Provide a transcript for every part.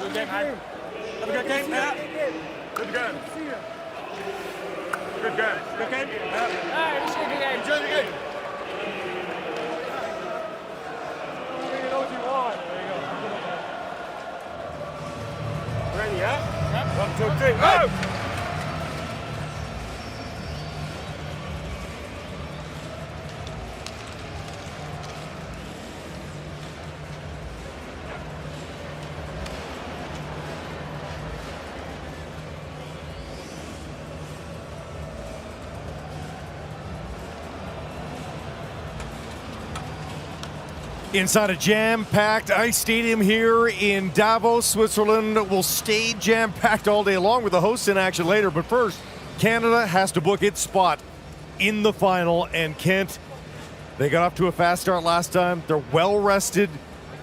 Good game, Hank. Have a good game, Pat. Good game. Good game. Good game? Hey, this is a good game. Enjoy the game. Ready, yeah? Yep. 1, 2, 3, go! Inside a jam-packed ice stadium here in Davos, Switzerland will stay jam-packed all day long with the hosts in action later. But first, Canada has to book its spot in the final. And Kent, they got off to a fast start last time. They're well-rested.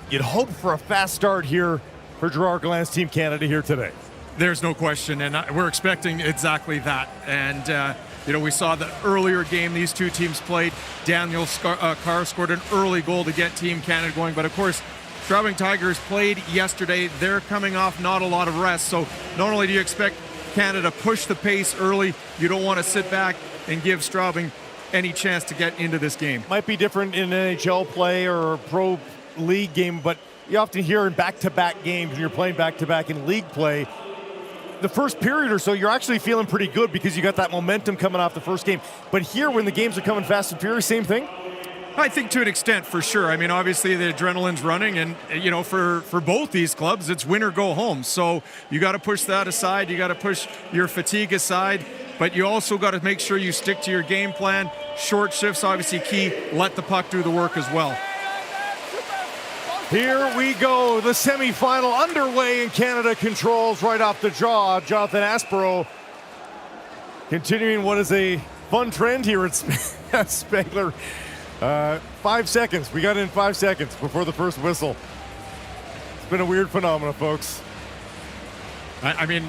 you'd hope for a fast start here for Gerard Gallant's Team Canada here today. There's no question, and we're expecting exactly that. And we saw the earlier game these two teams played. Daniel Carr scored an early goal to get Team Canada going, but of course, Straubing Tigers played yesterday. They're coming off not a lot of rest, so not only do you expect Canada push the pace early, you don't want to sit back and give Straubing any chance to get into this game. Might be different in NHL play or a pro league game, but you often hear in back-to-back games when you're playing back-to-back in league play, the first period or so, you're actually feeling pretty good because you got that momentum coming off the first game. But here, when the games are coming fast and furious, same thing? I think to an extent, for sure. I mean, obviously the adrenaline's running, and for both these clubs, it's win or go home. So you got to push that aside. You got to push your fatigue aside, but you also got to make sure you stick to your game plan. Short shifts, obviously key. Let the puck do the work as well. Here we go. The semifinal underway, and Canada controls right off the draw. Jonathan Aspero continuing what is a fun trend here at Spengler. 5 seconds. We got in 5 seconds before the first whistle. It's been a weird phenomenon, folks. I mean,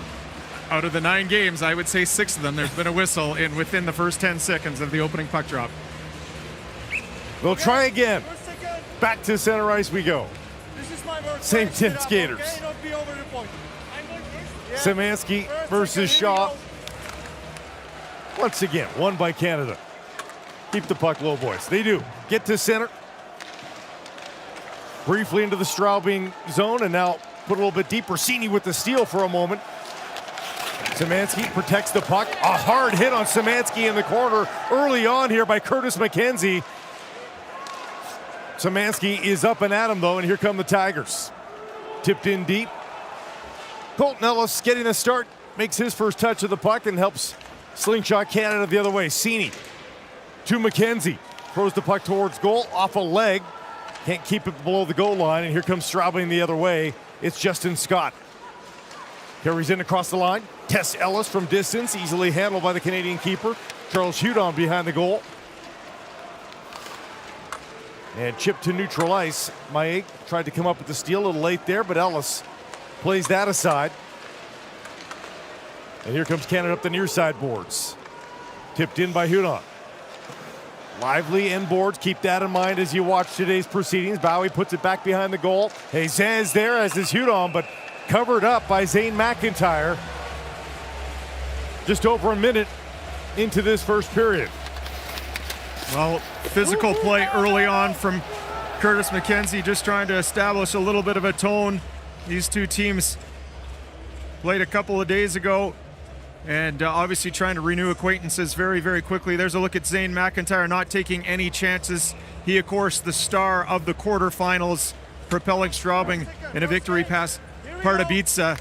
out of the 9 games, I would say 6 of them, there's been a whistle within the first 10 seconds of the opening puck drop. They'll try again. Back to center ice we go. Same 10 skaters. Szymanski versus Shaw. Once again, won by Canada. Keep the puck low, boys. They do. Get to center. Briefly into the Straubing zone, and now put a little bit deeper. Cini with the steal for a moment. Szymanski protects the puck. A hard hit on Szymanski in the corner early on here by Curtis McKenzie. Szymanski is up and at him, though, and here come the Tigers. Tipped in deep. Colton Ellis getting the start. Makes his first touch of the puck and helps slingshot Canada the other way. Cini to McKenzie. Throws the puck towards goal, off a leg. Can't keep it below the goal line, and here comes Straubing the other way. It's Justin Scott. Carries in across the line. Tess Ellis from distance, easily handled by the Canadian keeper. Charles Hudon behind the goal. And chip to neutral ice. Maek tried to come up with the steal, a little late there, but Ellis plays that aside. And here comes Canada up the near side boards. Tipped in by Hudon. Lively end boards, keep that in mind as you watch today's proceedings. Bowie puts it back behind the goal. Hazan's there, as is Hudon, but covered up by Zane McIntyre. Just over a minute into this first period. Well, physical play early on from Curtis McKenzie, just trying to establish a little bit of a tone. These two teams played a couple of days ago, and obviously trying to renew acquaintances very, very quickly. There's a look at Zane McIntyre not taking any chances. He, of course, the star of the quarterfinals, propelling Straubing in a victory past Pardubice.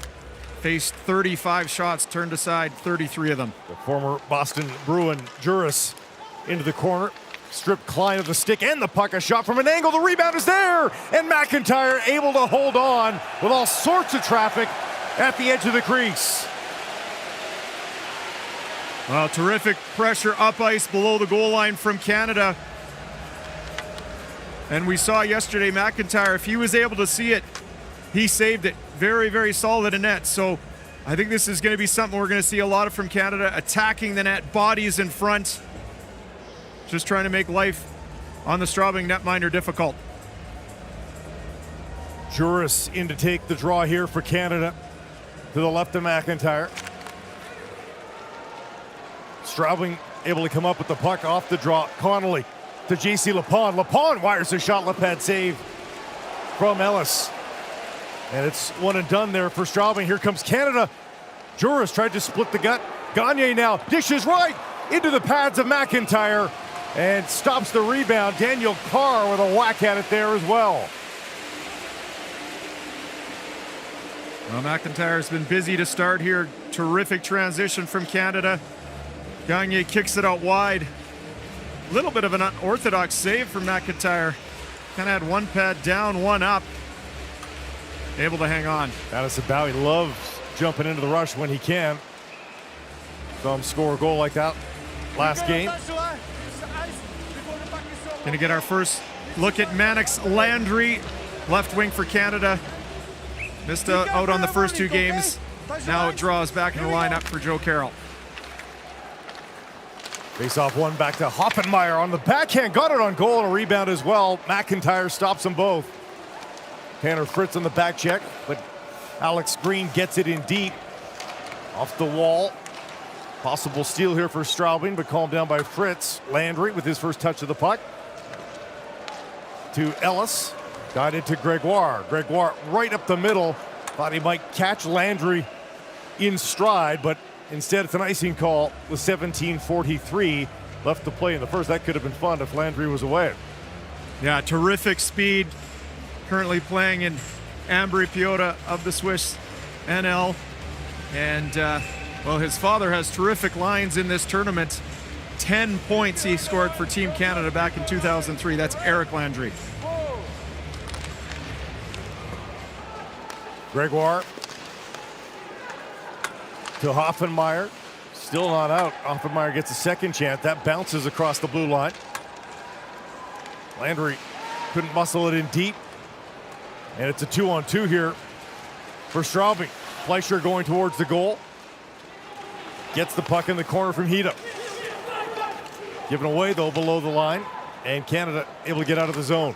Faced 35 shots, turned aside 33 of them. The former Boston Bruin Juris into the corner. Stripped Klein of the stick and the puck. A shot from an angle. The rebound is there. And McIntyre able to hold on with all sorts of traffic at the edge of the crease. Well, terrific pressure up ice below the goal line from Canada. And we saw yesterday McIntyre, if he was able to see it, he saved it. Very, very solid in net. So I think this is going to be something we're going to see a lot of from Canada, attacking the net, bodies in front. Just trying to make life on the Straubing netminder difficult. Juris in to take the draw here for Canada. To the left of McIntyre. Straubing able to come up with the puck off the draw. Connolly to JC Lepond. Lepond wires a shot. Lepad save from Ellis. And it's one and done there for Straubing. Here comes Canada. Juris tried to split the gut. Gagne now dishes right into the pads of McIntyre and stops the rebound. Daniel Carr with a whack at it there as well. Well, McIntyre's been busy to start here. Terrific transition from Canada. Gagne kicks it out wide. A little bit of an unorthodox save from McIntyre. Kind of had one pad down, one up. Able to hang on. Addison Bowie loves jumping into the rush when he can. Saw him score a goal like that last game. Going to get our first look at Mannix Landry. left wing for Canada. Missed out on the first 2 games. Now it draws back in the lineup for Joe Carroll. Face off one back to Hoffenmeyer on the backhand. Got it on goal and a rebound as well. McIntyre stops them both. Tanner Fritz on the back check, but Alex Green gets it in deep. Off the wall. Possible steal here for Straubing, but calmed down by Fritz. Landry with his first touch of the puck. To Ellis. Guided to Gregoire. Gregoire right up the middle. Thought he might catch Landry in stride, but instead it's an icing call with 17:43 left to play in the first. That could have been fun if Landry was away. Yeah, terrific speed. Currently playing in Ambry Piotta of the Swiss NL. And, well, his father has terrific lines in this tournament. 10 points he scored for Team Canada back in 2003. That's Eric Landry. Gregoire to Hoffenmeyer. Still not out. Hoffenmeyer gets a second chance. That bounces across the blue line. Landry couldn't muscle it in deep. And it's a 2-on-2 here for Straubing. Fleischer going towards the goal. Gets the puck in the corner from Hida. Given away, though, below the line. And Canada able to get out of the zone.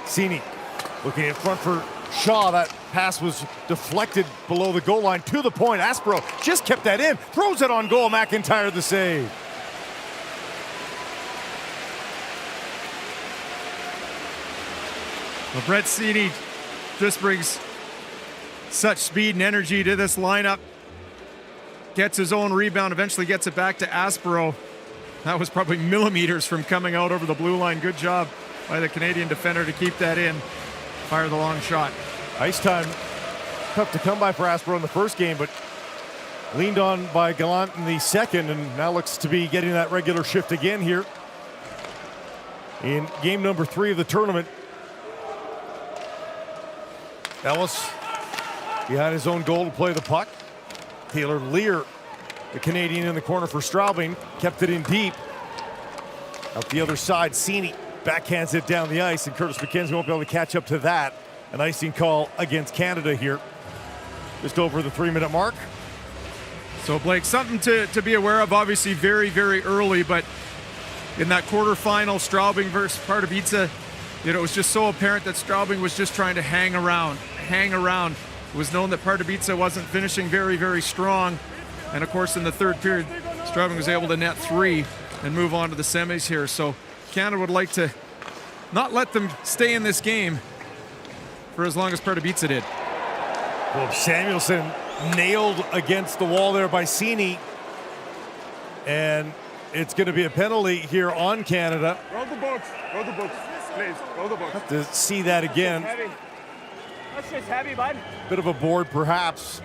Cini looking in front for Shaw. That pass was deflected below the goal line to the point. Aspro just kept that in. Throws it on goal. McIntyre the save. Well, Brett Cini just brings such speed and energy to this lineup. Gets his own rebound, eventually gets it back to Aspero. That was probably millimeters from coming out over the blue line. Good job by the Canadian defender to keep that in. Fire the long shot. Ice time, tough to come by for Aspero in the first game, but leaned on by Gallant in the second, and now looks to be getting that regular shift again here in game number 3 of the tournament. Ellis behind his own goal to play the puck. Taylor Lear, the Canadian in the corner for Straubing, kept it in deep. Out the other side, Cini backhands it down the ice, and Curtis McKenzie won't be able to catch up to that. An icing call against Canada here. Just over the 3-minute mark. So, Blake, something to be aware of, obviously very, very early, but in that quarterfinal, Straubing versus Pardubice, it was just so apparent that Straubing was just trying to hang around. It was known that Pardubice wasn't finishing very, very strong. And of course, in the third period, Straubing was able to net 3 and move on to the semis here. So Canada would like to not let them stay in this game for as long as Pardubice did. Well, Samuelson nailed against the wall there by Cini. And it's going to be a penalty here on Canada. Roll the books, please, roll the books. Have to see that again. That's just heavy, bud. Bit of a board, perhaps.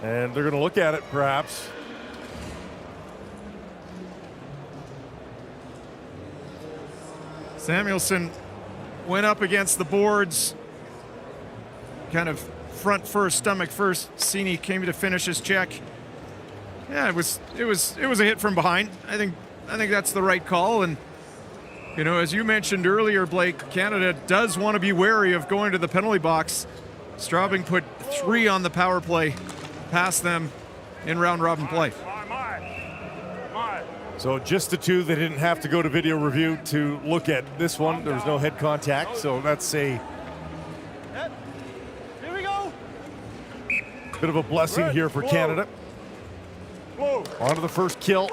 And they're going to look at it, perhaps. Samuelson went up against the boards, kind of front first, stomach first. Cini came to finish his check. Yeah, it was a hit from behind. I think that's the right call. And you know, as you mentioned earlier, Blake, Canada does want to be wary of going to the penalty box. Straubing put 3 on the power play, past them in round robin play. So just the 2 that didn't have to go to video review to look at this one. There was no head contact, so that's a Here we go. bit of a blessing here for Canada. On to the first kill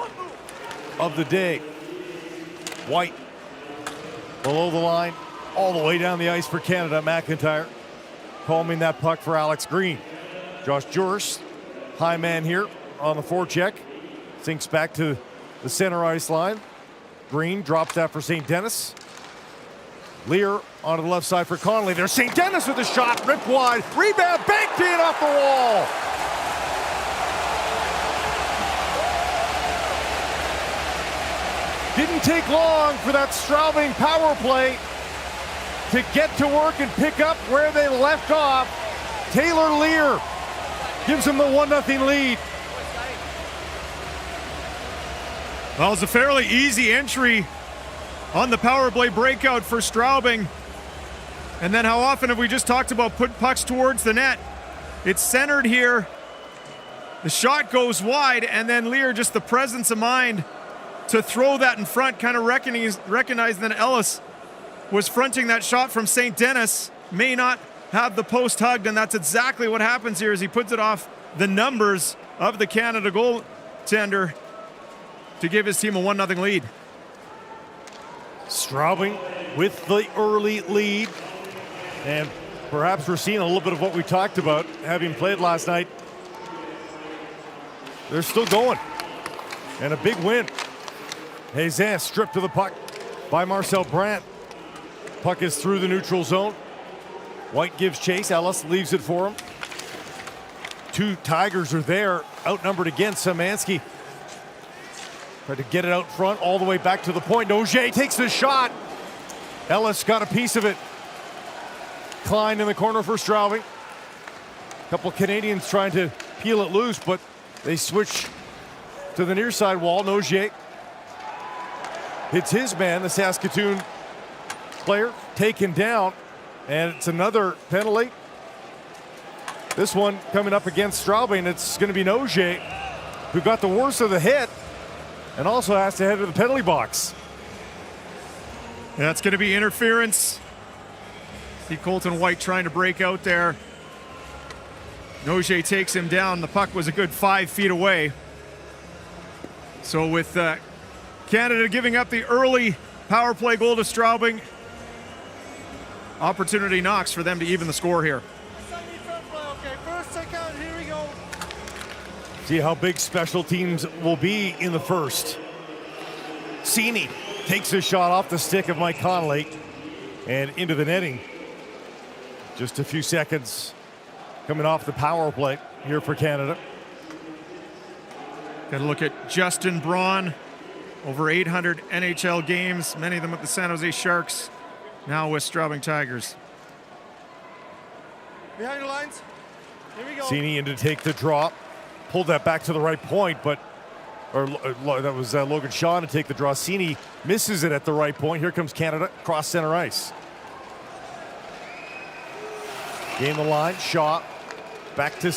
of the day. White below the line, all the way down the ice for Canada. McIntyre calming that puck for Alex Green. Josh Jurist, high man here on the forecheck. Sinks back to the center ice line. Green drops that for St. Denis. Lear onto the left side for Connolly. There's St. Denis with a shot, ripped wide. Rebound, banked in off the wall. Didn't take long for that Straubing power play to get to work and pick up where they left off. Taylor Lear gives them the 1-0 lead. Well, it's a fairly easy entry on the power play breakout for Straubing. And then how often have we just talked about put pucks towards the net? It's centered here. The shot goes wide, and then Lear, just the presence of mind to throw that in front, kind of recognizing that Ellis was fronting that shot from St. Denis, may not have the post hugged, and that's exactly what happens here as he puts it off the numbers of the Canada goaltender to give his team a 1-0 lead. Straubing with the early lead, and perhaps we're seeing a little bit of what we talked about having played last night. They're still going, and a big win. Hazan stripped to the puck by Marcel Brandt. Puck is through the neutral zone. White gives chase. Ellis leaves it for him. Two Tigers are there, outnumbered again. Szymanski tried to get it out front all the way back to the point. Nogier takes the shot. Ellis got a piece of it. Klein in the corner for Straubing. A couple of Canadians trying to peel it loose, but they switch to the near side wall. Nogier hits his man, the Saskatoon player, taken down, and it's another penalty. This one coming up against Straubing. It's going to be Nogier who got the worst of the hit and also has to head to the penalty box. That's going to be interference. See Colton White trying to break out there. Nogier takes him down. The puck was a good 5 feet away. So with Canada giving up the early power play goal to Straubing, opportunity knocks for them to even the score here. Okay, first, second, here we go. See how big special teams will be in the first. Cini takes a shot off the stick of Mike Connolly and into the netting. Just a few seconds coming off the power play here for Canada. Got to look at Justin Braun, over 800 NHL games, many of them with the San Jose Sharks, now with Straubing Tigers. Behind the lines. Here we go. Cini in to take the drop. Pulled that back to the right point, but that was Logan Shaw to take the draw. Cini misses it at the right point. Here comes Canada across center ice. Gain the line. Shaw back to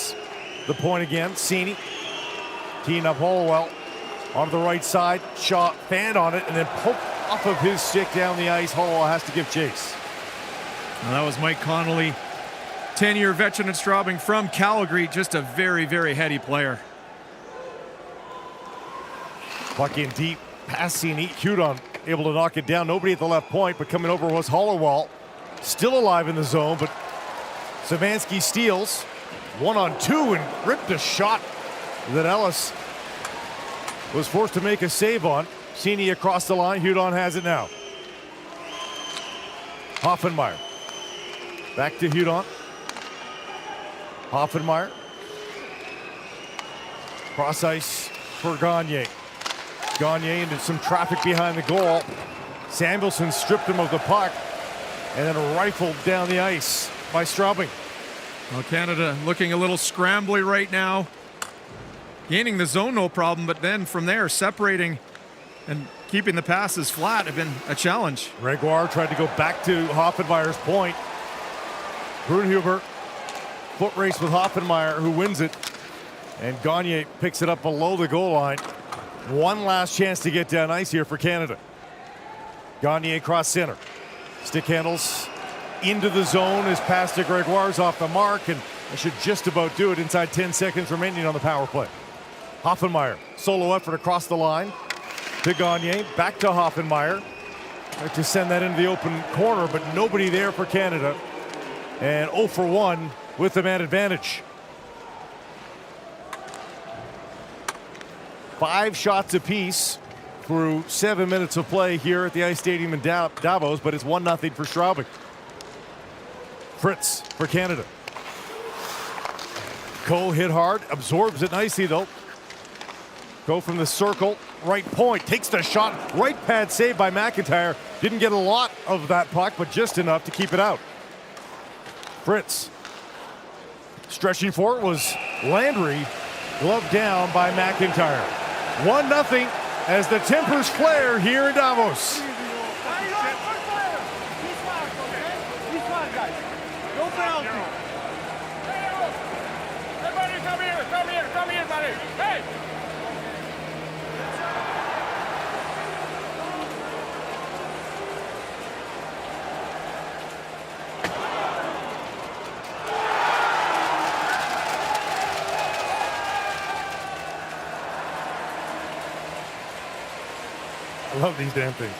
the point again. Cini teeing up Hollowell onto the right side. Shaw fanned on it and then poked off of his stick down the ice. Hollowell has to give chase. Well, that was Mike Connolly, 10-year veteran at Straubing from Calgary. Just a very, very heady player. Puck in deep, past Cini. Hudon able to knock it down. Nobody at the left point, but coming over was Hollowell. Still alive in the zone, but Szymanski steals. 1-on-2 and ripped a shot that Ellis was forced to make a save on. Cini across the line. Hudon has it now. Hoffenmeyer. Back to Hudon. Hoffenmeyer. Cross ice for Gagne. Gagne into some traffic behind the goal. Samuelson stripped him of the puck and then rifled down the ice by Straubing. Well, Canada looking a little scrambly right now. Gaining the zone, no problem, but then from there, separating and keeping the passes flat have been a challenge. Gregoire tried to go back to Hoffenmeyer's point. Brunhuber foot race with Hoffenmeyer, who wins it. And Gagne picks it up below the goal line. One last chance to get down ice here for Canada. Gagne across center. Stick handles into the zone. His pass to Gregoire's off the mark, and that should just about do it inside 10 seconds remaining on the power play. Hoffenmeyer, solo effort across the line to Gagne, back to Hoffenmeyer. Like to send that into the open corner, but nobody there for Canada. And 0 for 1 with the man advantage. 5 shots apiece through 7 minutes of play here at the Ice Stadium in Davos, but it's 1-0 for Straubing. Fritz for Canada. Coe hit hard, absorbs it nicely though. Go from the circle, right point, takes the shot, right pad save by McIntyre. Didn't get a lot of that puck, but just enough to keep it out. Fritz. Stretching for it was Landry, gloved down by McIntyre. 1-0 as the tempers flare here in Davos. No penalty. Everybody come here, buddy. Hey! I love these damn things.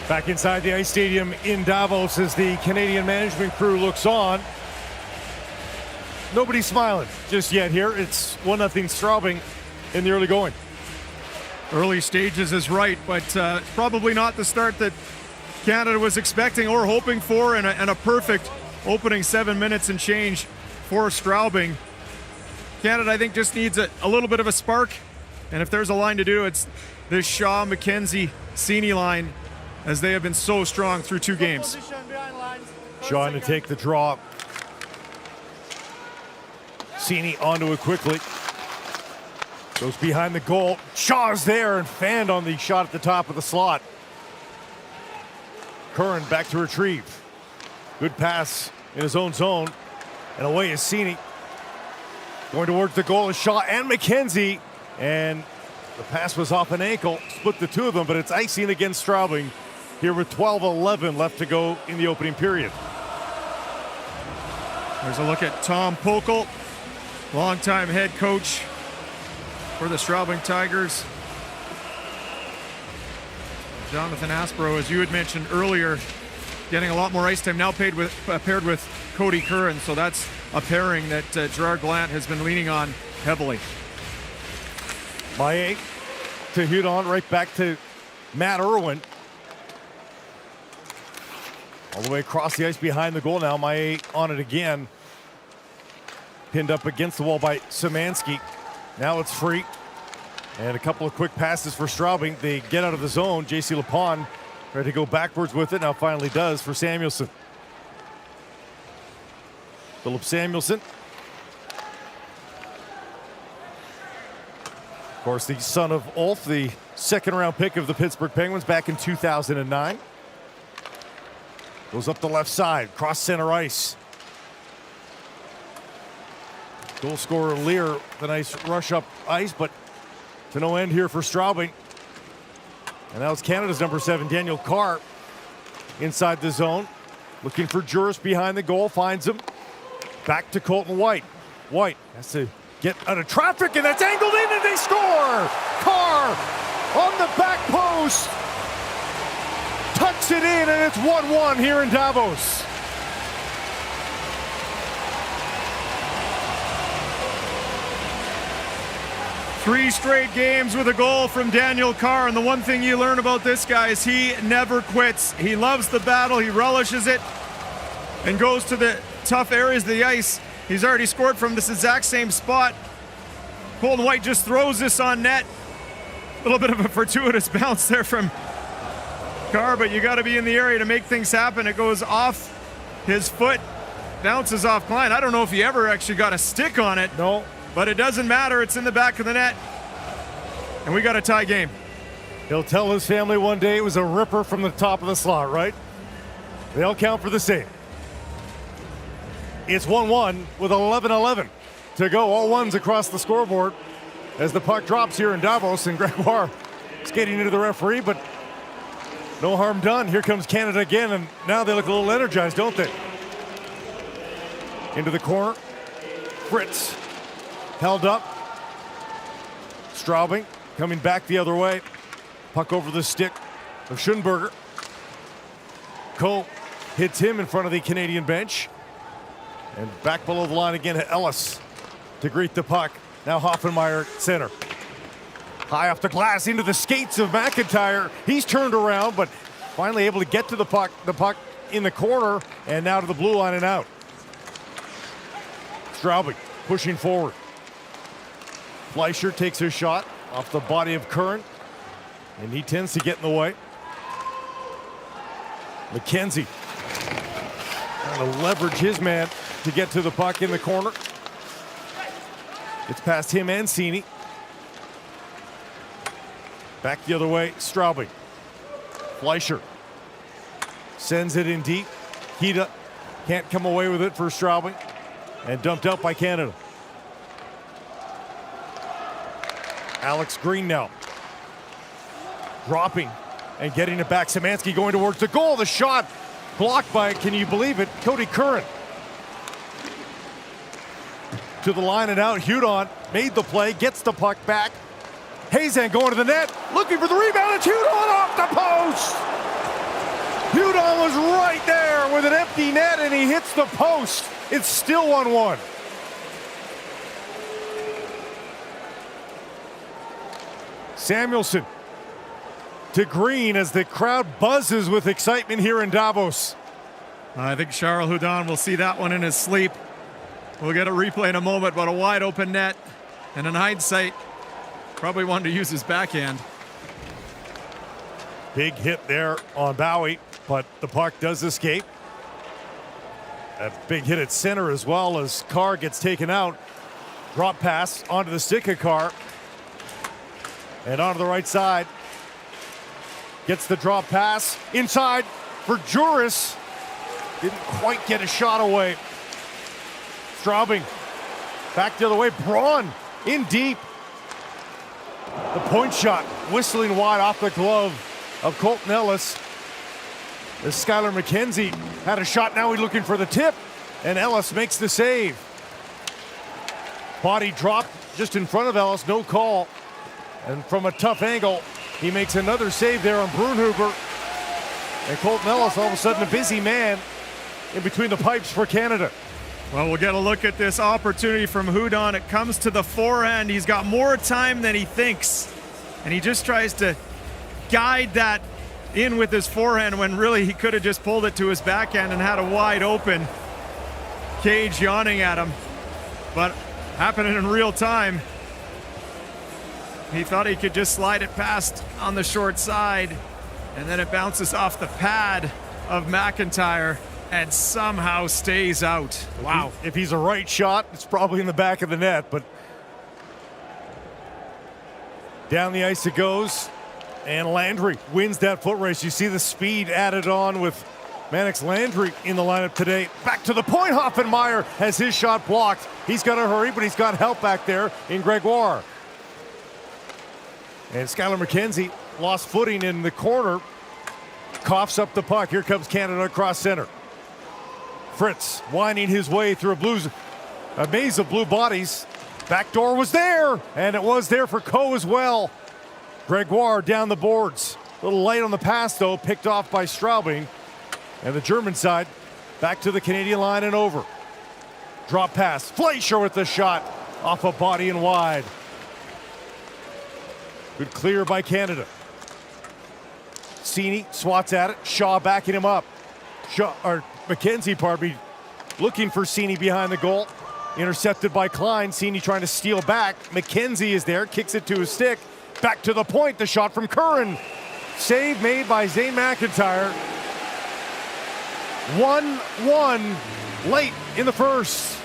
Back inside the ice stadium in Davos as the Canadian management crew looks on. Nobody's smiling just yet here. It's 1-0 Straubing in the early going. Early stages is right, but probably not the start that Canada was expecting or hoping for, and a perfect opening 7 minutes and change for Straubing. Canada, I think, just needs a little bit of a spark, and if there's a line to do, it's this Shaw, McKenzie, Sini line, as they have been so strong through 2 games. Shaw to take the draw. Sini onto it quickly. Goes behind the goal. Shaw's there and fanned on the shot at the top of the slot. Curran back to retrieve. Good pass in his own zone. And away is Sini. Going towards the goal is Shaw and McKenzie. And the pass was off an ankle. Split the two of them, but it's icing against Straubing here with 12:11 left to go in the opening period. There's a look at Tom Pokel, longtime head coach for the Straubing Tigers. Jonathan Aspro, as you had mentioned earlier, getting a lot more ice time now paired with Cody Curran, so that's a pairing that Gerard Gallant has been leaning on heavily. Maillet to hit on right back to Matt Irwin. All the way across the ice behind the goal now. Maillet on it again. Pinned up against the wall by Szymanski. Now it's free. And a couple of quick passes for Straubing. They get out of the zone. J.C. Lepon ready to go backwards with it. Now finally does for Samuelson. Philip Samuelson. Of course, the son of Ulf, the second-round pick of the Pittsburgh Penguins back in 2009. Goes up the left side, cross center ice. Goal scorer Lear, the nice rush up ice, but to no end here for Straubing. And now it's Canada's number 7, Daniel Carr, inside the zone. Looking for Juris behind the goal, finds him. Back to Colton White. White has to get out of traffic, and that's angled in, and they score! Carr on the back post. Tucks it in, and it's 1-1 here in Davos. Three straight games with a goal from Daniel Carr, and the one thing you learn about this guy is he never quits. He loves the battle, he relishes it, and goes to the tough areas of the ice. He's already scored from this exact same spot. Colton White just throws this on net. A little bit of a fortuitous bounce there from Carr, but you got to be in the area to make things happen. It goes off his foot, bounces off Klein. I don't know if he ever actually got a stick on it. No. But it doesn't matter. It's in the back of the net. And we got a tie game. He'll tell his family one day it was a ripper from the top of the slot, right? They all count for the same. It's 1-1 with 11:11 to go. All ones across the scoreboard as the puck drops here in Davos, and Gregoire skating into the referee, but no harm done. Here comes Canada again, and now they look a little energized, don't they? Into the corner. Fritz held up. Straubing coming back the other way. Puck over the stick of Schoenberger. Cole hits him in front of the Canadian bench. And back below the line again, Ellis to greet the puck. Now Hoffenmeyer center. High off the glass into the skates of McIntyre. He's turned around, but finally able to get to the puck. The puck in the corner, and now to the blue line and out. Straubing pushing forward. Fleischer takes his shot off the body of Curran, and he tends to get in the way. McKenzie trying to leverage his man to get to the puck in the corner. Gets past him and Cini. Back the other way, Straubing. Fleischer sends it in deep. Hida can't come away with it for Straubing, and dumped out by Canada. Alex Green now dropping and getting it back. Szymanski going towards the goal. The shot blocked by, can you believe it, Cody Curran. To the line and out. Hudon made the play, gets the puck back. Hazan going to the net, looking for the rebound. It's Hudon off the post. Hudon was right there with an empty net, and he hits the post. It's still 1-1. Samuelsson to Green as the crowd buzzes with excitement here in Davos. I think Charles Hudon will see that one in his sleep. We'll get a replay in a moment, but a wide open net, and in hindsight, probably wanted to use his backhand. Big hit there on Bowie, but the puck does escape. A big hit at center as well as Carr gets taken out. Drop pass onto the stick of Carr. And onto the right side. Gets the drop pass inside for Juris. Didn't quite get a shot away. Straubing back the other way. Braun in deep. The point shot whistling wide off the glove of Colton Ellis. As Skylar McKenzie had a shot, now he's looking for the tip, and Ellis makes the save. Body dropped just in front of Ellis, no call. And from a tough angle, he makes another save there on Brunhuber. And Colton Ellis, all of a sudden a busy man in between the pipes for Canada. Well, we'll get a look at this opportunity from Hudon. It comes to the forehand. He's got more time than he thinks. And he just tries to guide that in with his forehand when really he could have just pulled it to his backhand and had a wide open Cage yawning at him. But happening in real time. He thought he could just slide it past on the short side, and then it bounces off the pad of McIntyre and somehow stays out. Wow. If he's a right shot, it's probably in the back of the net, but down the ice it goes, and Landry wins that foot race. You see the speed added on with Mannix Landry in the lineup today. Back to the point, Hoffenmeyer has his shot blocked. He's got to hurry, but he's got help back there in Gregoire. And Skylar McKenzie lost footing in the corner, coughs up the puck. Here comes Canada across center. Fritz winding his way through a maze of blue bodies. Backdoor was there, and it was there for Coe as well. Gregoire down the boards. A little light on the pass, though, picked off by Straubing. And the German side back to the Canadian line and over. Drop pass. Fleischer with the shot off a body and wide. Good clear by Canada. Cini swats at it. Shaw backing him up. McKenzie, pardon me, looking for Cini behind the goal. Intercepted by Klein. Cini trying to steal back. McKenzie is there, kicks it to his stick. Back to the point, the shot from Curran. Save made by Zane McIntyre. 1-1 late in the first.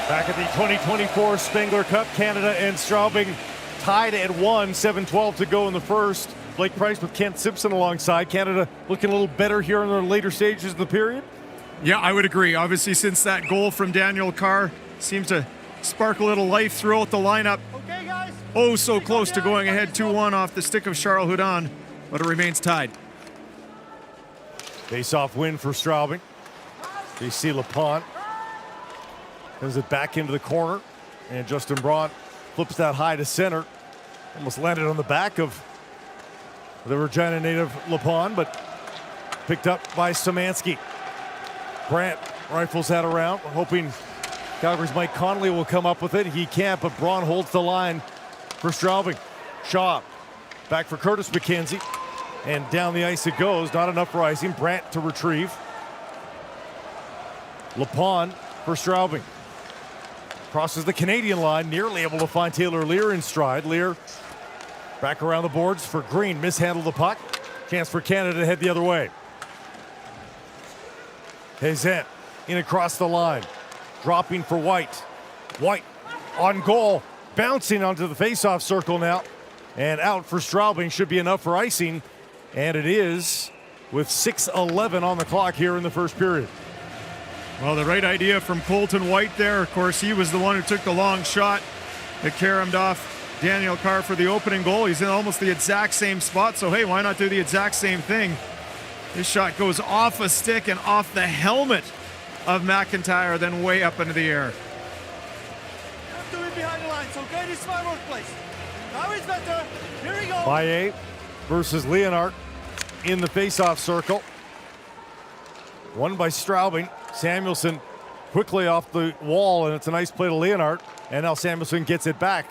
Back at the 2024 Spengler Cup, Canada and Straubing tied at 1, 7:12 to go in the first. Blake Price with Kent Simpson alongside. Canada looking a little better here in the later stages of the period. Yeah, I would agree. Obviously, since that goal from Daniel Carr seems to spark a little life throughout the lineup. Okay, guys. Oh, so close to going ahead 2-1 off the stick of Charles Hudon, but it remains tied. Face-off win for Straubing. They see LaPont. Sends it back into the corner, and Justin Braun flips that high to center. Almost landed on the back of the Regina native LaPont, but picked up by Szymanski. Brandt rifles that around, hoping Calgary's Mike Connolly will come up with it. He can't, but Braun holds the line for Straubing. Shaw back for Curtis McKenzie, and down the ice it goes. Not enough for icing. Brandt to retrieve. LaPont for Straubing. Crosses the Canadian line, nearly able to find Taylor Lear in stride. Lear back around the boards for Green. Mishandled the puck. Chance for Canada to head the other way. Hazet in across the line. Dropping for White. White on goal. Bouncing onto the faceoff circle now. And out for Straubing. Should be enough for icing. And it is, with 6:11 on the clock here in the first period. Well, the right idea from Colton White there. Of course, he was the one who took the long shot that caromed off Daniel Carr for the opening goal. He's in almost the exact same spot, so hey, why not do the exact same thing? This shot goes off a stick and off the helmet of McIntyre, then way up into the air. Have to be behind the lines, okay? This is my workplace. Now it's better. Here we go. Baye versus Leonhardt in the faceoff circle. Won by Straubing. Samuelson quickly off the wall, and it's a nice play to Leonhardt. And now Samuelson gets it back.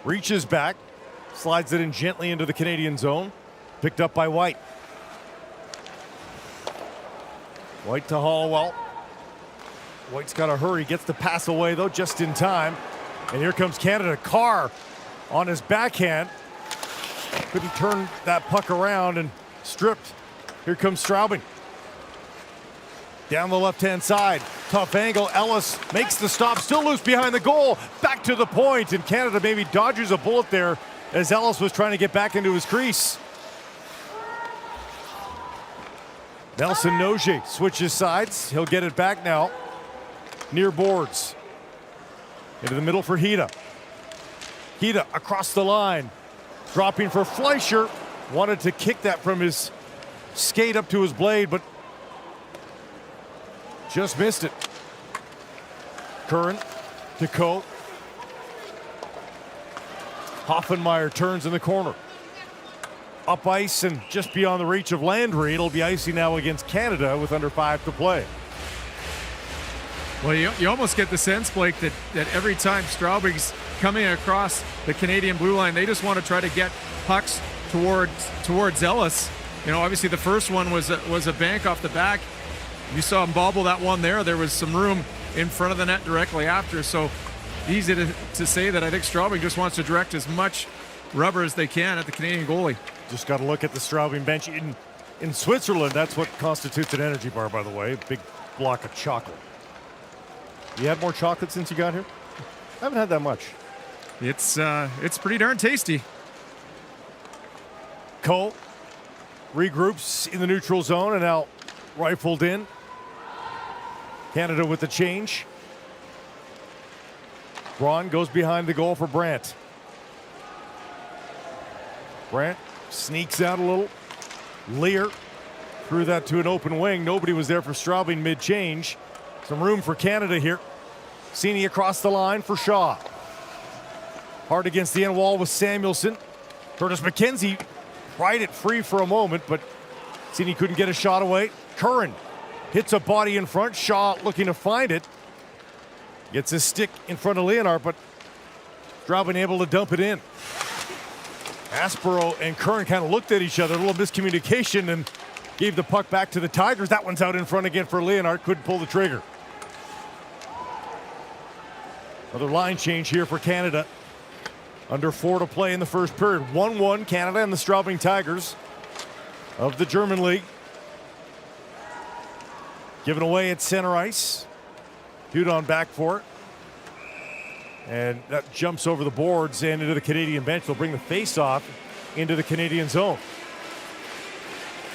Reaches back, slides it in gently into the Canadian zone. Picked up by White. White to Hollowell. White's got to hurry, gets the pass away though, just in time. And here comes Canada. Carr on his backhand. Couldn't turn that puck around and stripped. Here comes Straubing. Down the left-hand side, tough angle. Ellis makes the stop, still loose behind the goal. Back to the point, and Canada maybe dodges a bullet there as Ellis was trying to get back into his crease. Nelson Nogier switches sides. He'll get it back now. Near boards. Into the middle for Hida. Hida across the line. Dropping for Fleischer. Wanted to kick that from his skate up to his blade, but just missed it. Curran to Coe. Hoffenmeyer turns in the corner. Up ice and just beyond the reach of Landry. It'll be icy now against Canada with under 5 to play. Well, you almost get the sense, Blake, that every time Straubing's coming across the Canadian blue line, they just want to try to get pucks towards Ellis. You know, obviously the first one was a bank off the back. You saw him bobble that one there. There was some room in front of the net directly after. So easy to say that I think Straubing just wants to direct as much rubber as they can at the Canadian goalie. Just got to look at the Straubing bench. In Switzerland, that's what constitutes an energy bar, by the way. Big block of chocolate. You had more chocolate since you got here? I haven't had that much. It's pretty darn tasty. Cole regroups in the neutral zone and now rifled in. Canada with the change. Braun goes behind the goal for Brandt. Brandt sneaks out a little. Lear threw that to an open wing. Nobody was there for Straubing mid-change. Some room for Canada here. Cini across the line for Shaw. Hard against the end wall with Samuelson. Curtis McKenzie pried it free for a moment, but Cini couldn't get a shot away. Curran hits a body in front. Shaw looking to find it. Gets his stick in front of Leonhardt, but Straubing able to dump it in. Aspero and Curran kind of looked at each other, a little miscommunication, and gave the puck back to the Tigers. That one's out in front again for Leonhardt. Couldn't pull the trigger. Another line change here for Canada. Under 4 to play in the first period. 1-1 Canada and the Straubing Tigers of the German League. Given away at center ice. Hudon back for it. And that jumps over the boards and into the Canadian bench. They'll bring the face-off into the Canadian zone.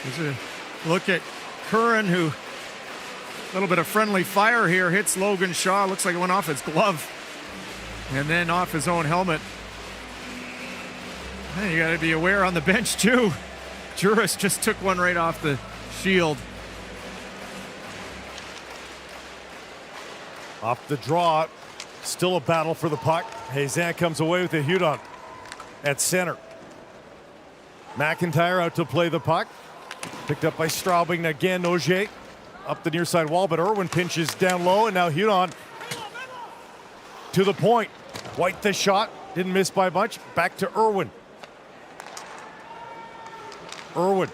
There's a look at Curran, who, a little bit of friendly fire here, hits Logan Shaw. Looks like it went off his glove and then off his own helmet. And you got to be aware on the bench, too. Juris just took one right off the shield. Off the draw, still a battle for the puck. Hazan comes away with a Hudon at center. McIntyre out to play the puck. Picked up by Straubing again. Auger up the near side wall, but Irwin pinches down low, and now Hudon to the point. White the shot, didn't miss by much. Back to Irwin. Irwin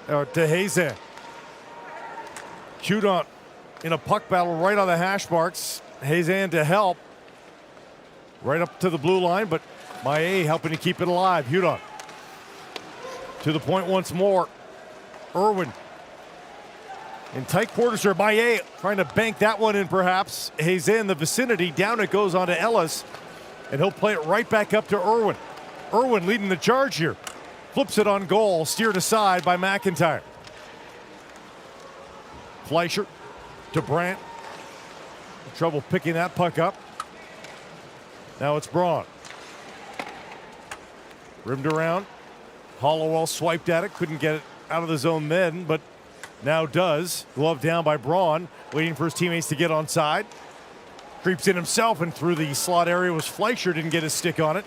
to Hazan. Hudon in a puck battle right on the hash marks. Hazan to help. Right up to the blue line, but Maillet helping to keep it alive. Hudon to the point once more. Irwin in tight quarters here. Maillet trying to bank that one in perhaps. Hazan in the vicinity. Down it goes on to Ellis, and he'll play it right back up to Irwin. Irwin leading the charge here. Flips it on goal, steered aside by McIntyre. Fleischer to Brandt. Trouble picking that puck up. Now it's Braun. Rimmed around. Hollowell swiped at it, couldn't get it out of the zone then, but now does. Glove down by Braun, waiting for his teammates to get on side. Creeps in himself and through the slot area was Fleischer, didn't get his stick on it.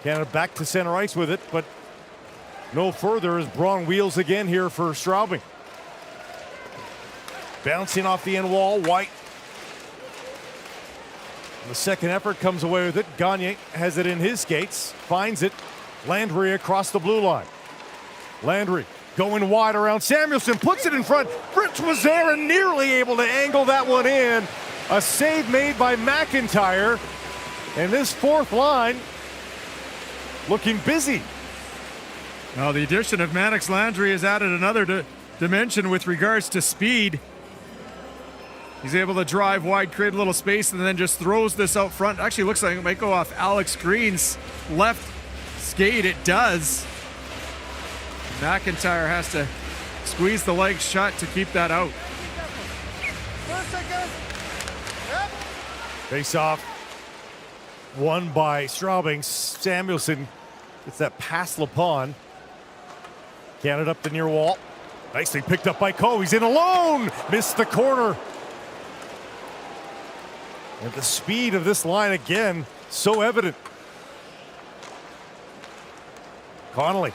Canada back to center ice with it, but no further as Braun wheels again here for Straubing. Bouncing off the end wall, White. The second effort comes away with it. Gagne has it in his skates, finds it. Landry across the blue line. Landry going wide around Samuelson, puts it in front. Fritz was there and nearly able to angle that one in. A save made by McIntyre. And this fourth line looking busy. Well, the addition of Mannix Landry has added another dimension with regards to speed. He's able to drive wide, create a little space, and then just throws this out front. Actually looks like it might go off Alex Green's left skate. It does. McIntyre has to squeeze the legs shut to keep that out. Face off. Won by Straubing. Samuelson gets that past Lepon. Canada up the near wall. Nicely picked up by Coe. He's in alone. Missed the corner. And the speed of this line again, so evident. Connolly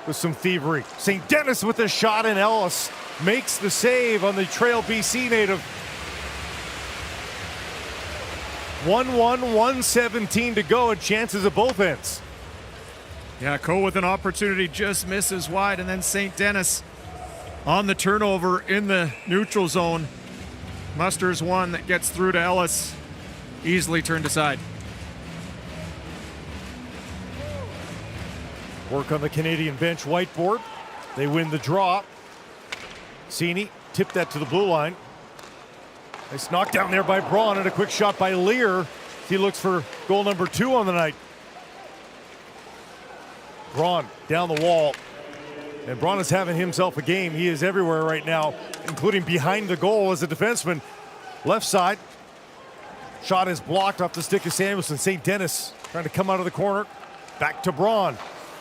with some thievery. St. Denis with a shot, and Ellis makes the save on the Trail BC native. 1-1, 1:17 to go, and chances at both ends. Yeah, Coe with an opportunity just misses wide, and then St. Denis on the turnover in the neutral zone. Musters one that gets through to Ellis, easily turned aside. Work on the Canadian bench whiteboard. They win the draw. Cini tipped that to the blue line. Nice knockdown there by Braun, and a quick shot by Lear. He looks for goal number 2 on the night. Braun down the wall. And Braun is having himself a game. He is everywhere right now, including behind the goal as a defenseman. Left side. Shot is blocked off the stick of Samuelson. St. Denis trying to come out of the corner. Back to Braun.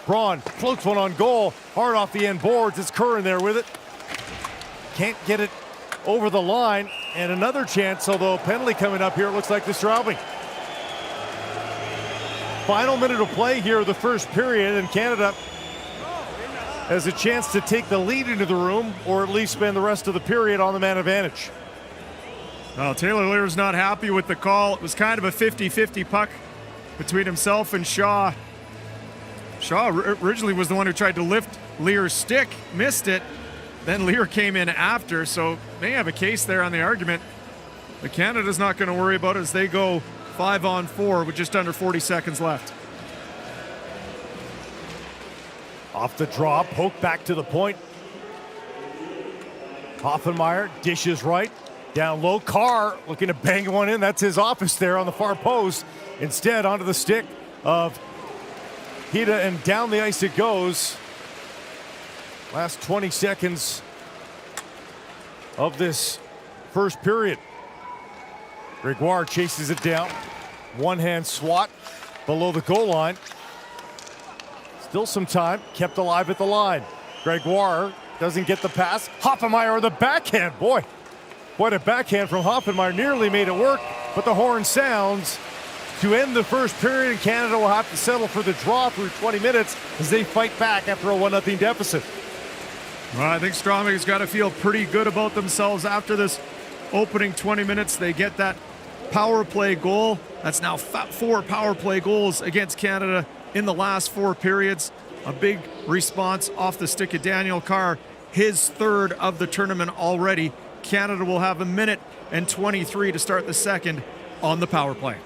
Braun floats one on goal. Hard off the end boards. It's Curran there with it. Can't get it over the line. And another chance, although a penalty coming up here, it looks like the Straubing. Final minute of play here of the first period, and Canada has a chance to take the lead into the room, or at least spend the rest of the period on the man advantage. Well, Taylor Lear's not happy with the call. It was kind of a 50-50 puck between himself and Shaw. Shaw originally was the one who tried to lift Lear's stick, missed it. Then Lear came in after, so may have a case there on the argument. But Canada's not going to worry about it as they go 5-on-4 with just under 40 seconds left. Off the draw, poke back to the point. Hoffenmeyer dishes right, down low. Carr looking to bang one in. That's his office there on the far post. Instead, onto the stick of Hida, and down the ice it goes. Last 20 seconds of this first period. Gregoire chases it down. One-hand swat below the goal line. Still some time, kept alive at the line. Gregoire doesn't get the pass. Hoffenmeier with the backhand. Boy, what a backhand from Hoffenmeier. Nearly made it work, but the horn sounds to end the first period, and Canada will have to settle for the draw through 20 minutes as they fight back after a 1-0 deficit. Well, I think Straubing has got to feel pretty good about themselves after this opening 20 minutes. They get that power play goal. That's now 4 power play goals against Canada in the last 4 periods. A big response off the stick of Daniel Carr, his third of the tournament already. Canada will have 1 minute and 23 to start the second on the power play.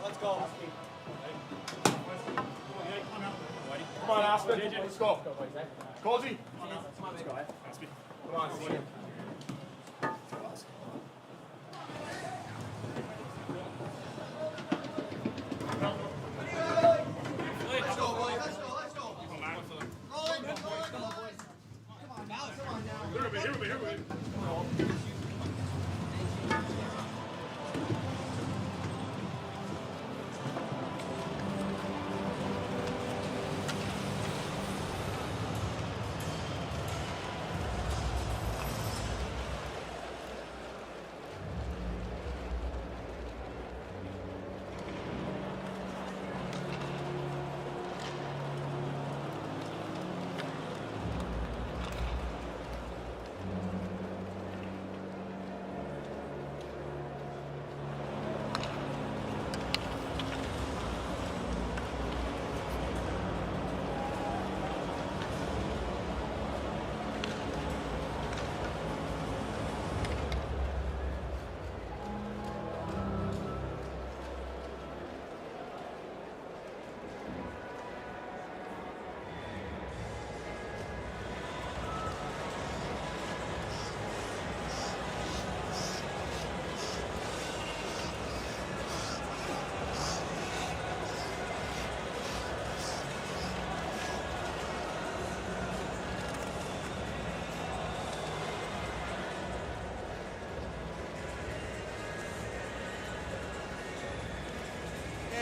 Let's go. Come on, Aspen. Let's go. Cozy. Come on, see him.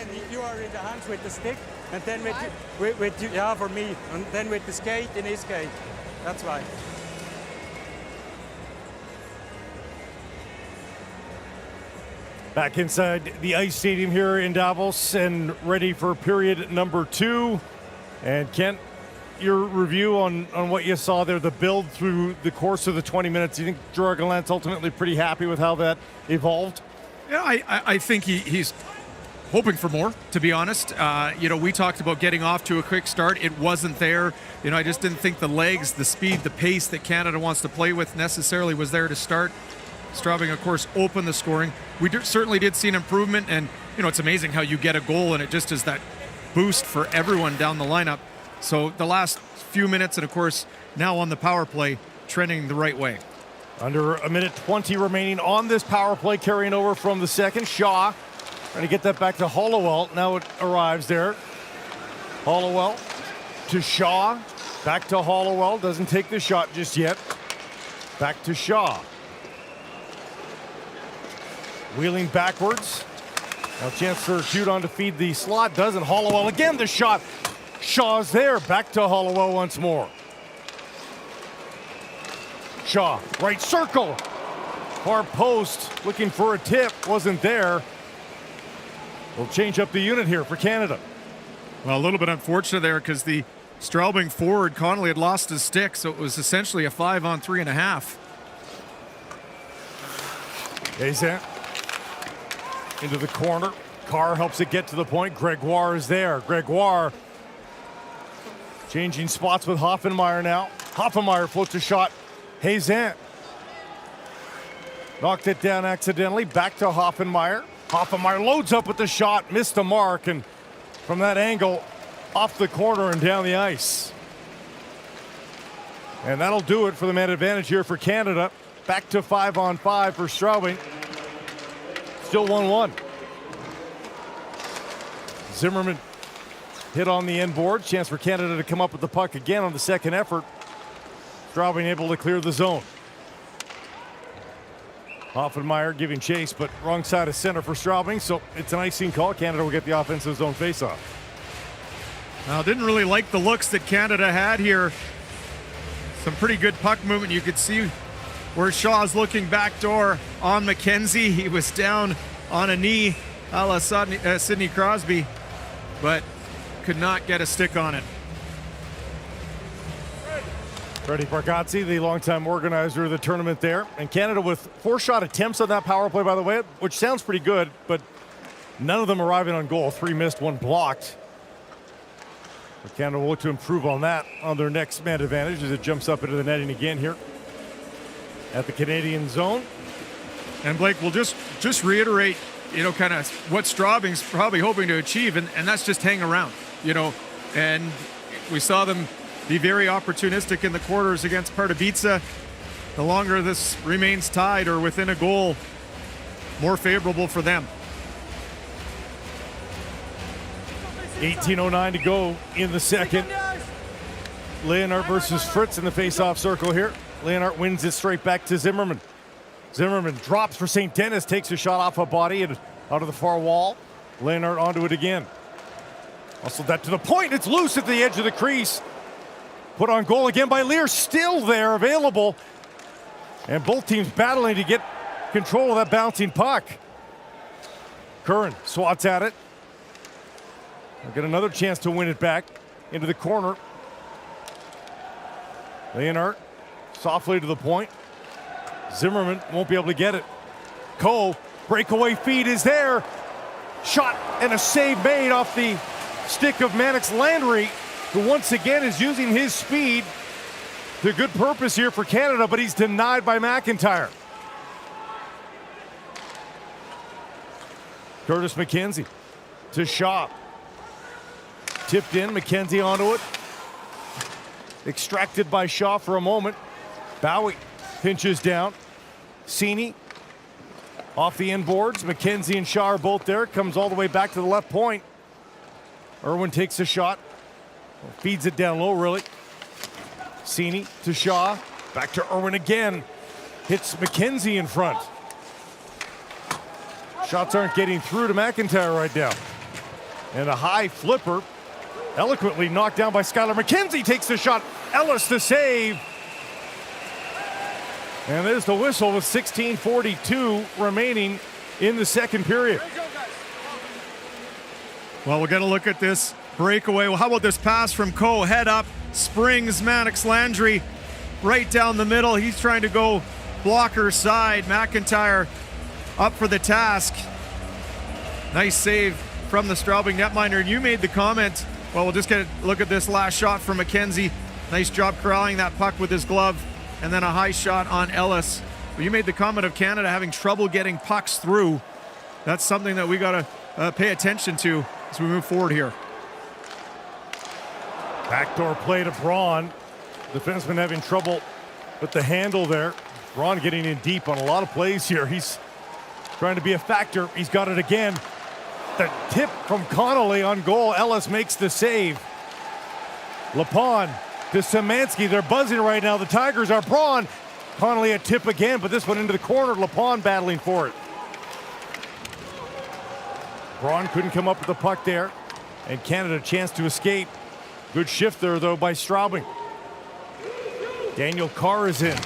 And you are in the hands with the stick, and then yeah, for me, and then with the skate in his skate. That's why. Back inside the ice stadium here in Davos and ready for period number 2. And Kent, your review on what you saw there, the build through the course of the 20 minutes. Do you think Gerard Gallant's ultimately pretty happy with how that evolved? Yeah, I think he's hoping for more, to be honest. We talked about getting off to a quick start. It wasn't there. I just didn't think the legs, the speed, the pace that Canada wants to play with necessarily was there to start. Straubing, of course, opened the scoring. We certainly did see an improvement, and, it's amazing how you get a goal, and it just is that boost for everyone down the lineup. So the last few minutes, and, of course, now on the power play, trending the right way. Under a minute 20 remaining on this power play, carrying over from the second. Shaw trying to get that back to Hollowell. Now it arrives there. Hollowell to Shaw. Back to Hollowell. Doesn't take the shot just yet. Back to Shaw. Wheeling backwards. Now chance for Judon to feed the slot. Doesn't. Hollowell again. The shot. Shaw's there. Back to Hollowell once more. Shaw. Right circle. Far post. Looking for a tip. Wasn't there. We'll change up the unit here for Canada. Well, a little bit unfortunate there because the Straubing forward, Connolly, had lost his stick, so it was essentially a 5-on-3.5. Azant into the corner. Carr helps it get to the point. Gregoire is there. Gregoire changing spots with Hoffenmeyer now. Hoffenmeyer floats a shot. Hazant knocked it down accidentally. Back to Hoffenmeyer. Hoffenmeyer loads up with the shot, missed the mark, and from that angle, off the corner and down the ice. And that'll do it for the man advantage here for Canada. Back to 5-on-5 for Straubing. Still 1-1. Zimmerman hit on the end board. Chance for Canada to come up with the puck again on the second effort. Straubing able to clear the zone. Hoffenmeyer giving chase, but wrong side of center for Straubing, so it's an icing call. Canada will get the offensive zone faceoff. Now, didn't really like the looks that Canada had here. Some pretty good puck movement. You could see where Shaw's looking backdoor on McKenzie. He was down on a knee a la Sidney Crosby, but could not get a stick on it. Freddie Bargazzi, the longtime organizer of the tournament there. And Canada with 4 shot attempts on that power play, by the way, which sounds pretty good, but none of them arriving on goal. 3 missed, 1 blocked. But Canada will look to improve on that on their next man advantage as it jumps up into the netting again here at the Canadian zone. And Blake, we'll just reiterate kind of what Straubing's probably hoping to achieve, and that's just hang around, and we saw them be very opportunistic in the quarters against Pardubice. The longer this remains tied or within a goal, more favorable for them. 18:09 to go in the second. Leonhardt versus Fritz in the face-off circle here. Leonhardt wins it straight back to Zimmerman. Zimmerman drops for St. Denis, takes a shot off a body and out of the far wall. Leonhardt onto it again. Also that to the point, it's loose at the edge of the crease. Put on goal again by Lear, still there, available. And both teams battling to get control of that bouncing puck. Curran swats at it. They'll get another chance to win it back into the corner. Leonhardt softly to the point. Zimmerman won't be able to get it. Cole, breakaway feed is there. Shot and a save made off the stick of Mannix Landry, who once again is using his speed to good purpose here for Canada, but he's denied by McIntyre. Curtis McKenzie to Shaw. Tipped in, McKenzie onto it. Extracted by Shaw for a moment. Bowie pinches down. Cini off the inboards. McKenzie and Shaw are both there. Comes all the way back to the left point. Irwin takes a shot. Feeds it down low, really. Cini to Shaw. Back to Irwin again. Hits McKenzie in front. Shots aren't getting through to McIntyre right now. And a high flipper. Eloquently knocked down by Skylar. McKenzie takes the shot. Ellis the save. And there's the whistle with 16:42 remaining in the second period. Well, we're going to look at this breakaway. Well, how about this pass from Coe? Head up, springs Mannix Landry right down the middle. He's trying to go blocker side. McIntyre up for the task. Nice save from the Straubing netminder. And you made the comment, well, we'll just get a look at this last shot from McKenzie. Nice job corralling that puck with his glove. And then a high shot on Ellis. But you made the comment of Canada having trouble getting pucks through. That's something that we got to pay attention to as we move forward here. Backdoor play to Braun. Defenseman having trouble with the handle there. Braun getting in deep on a lot of plays here. He's trying to be a factor. He's got it again. The tip from Connolly on goal. Ellis makes the save. Lepon to Szymanski. They're buzzing right now. The Tigers are. Braun. Connolly a tip again, but this one into the corner. Lepon battling for it. Braun couldn't come up with the puck there. And Canada a chance to escape. Good shift there, though, by Straubing. Daniel Carr is in.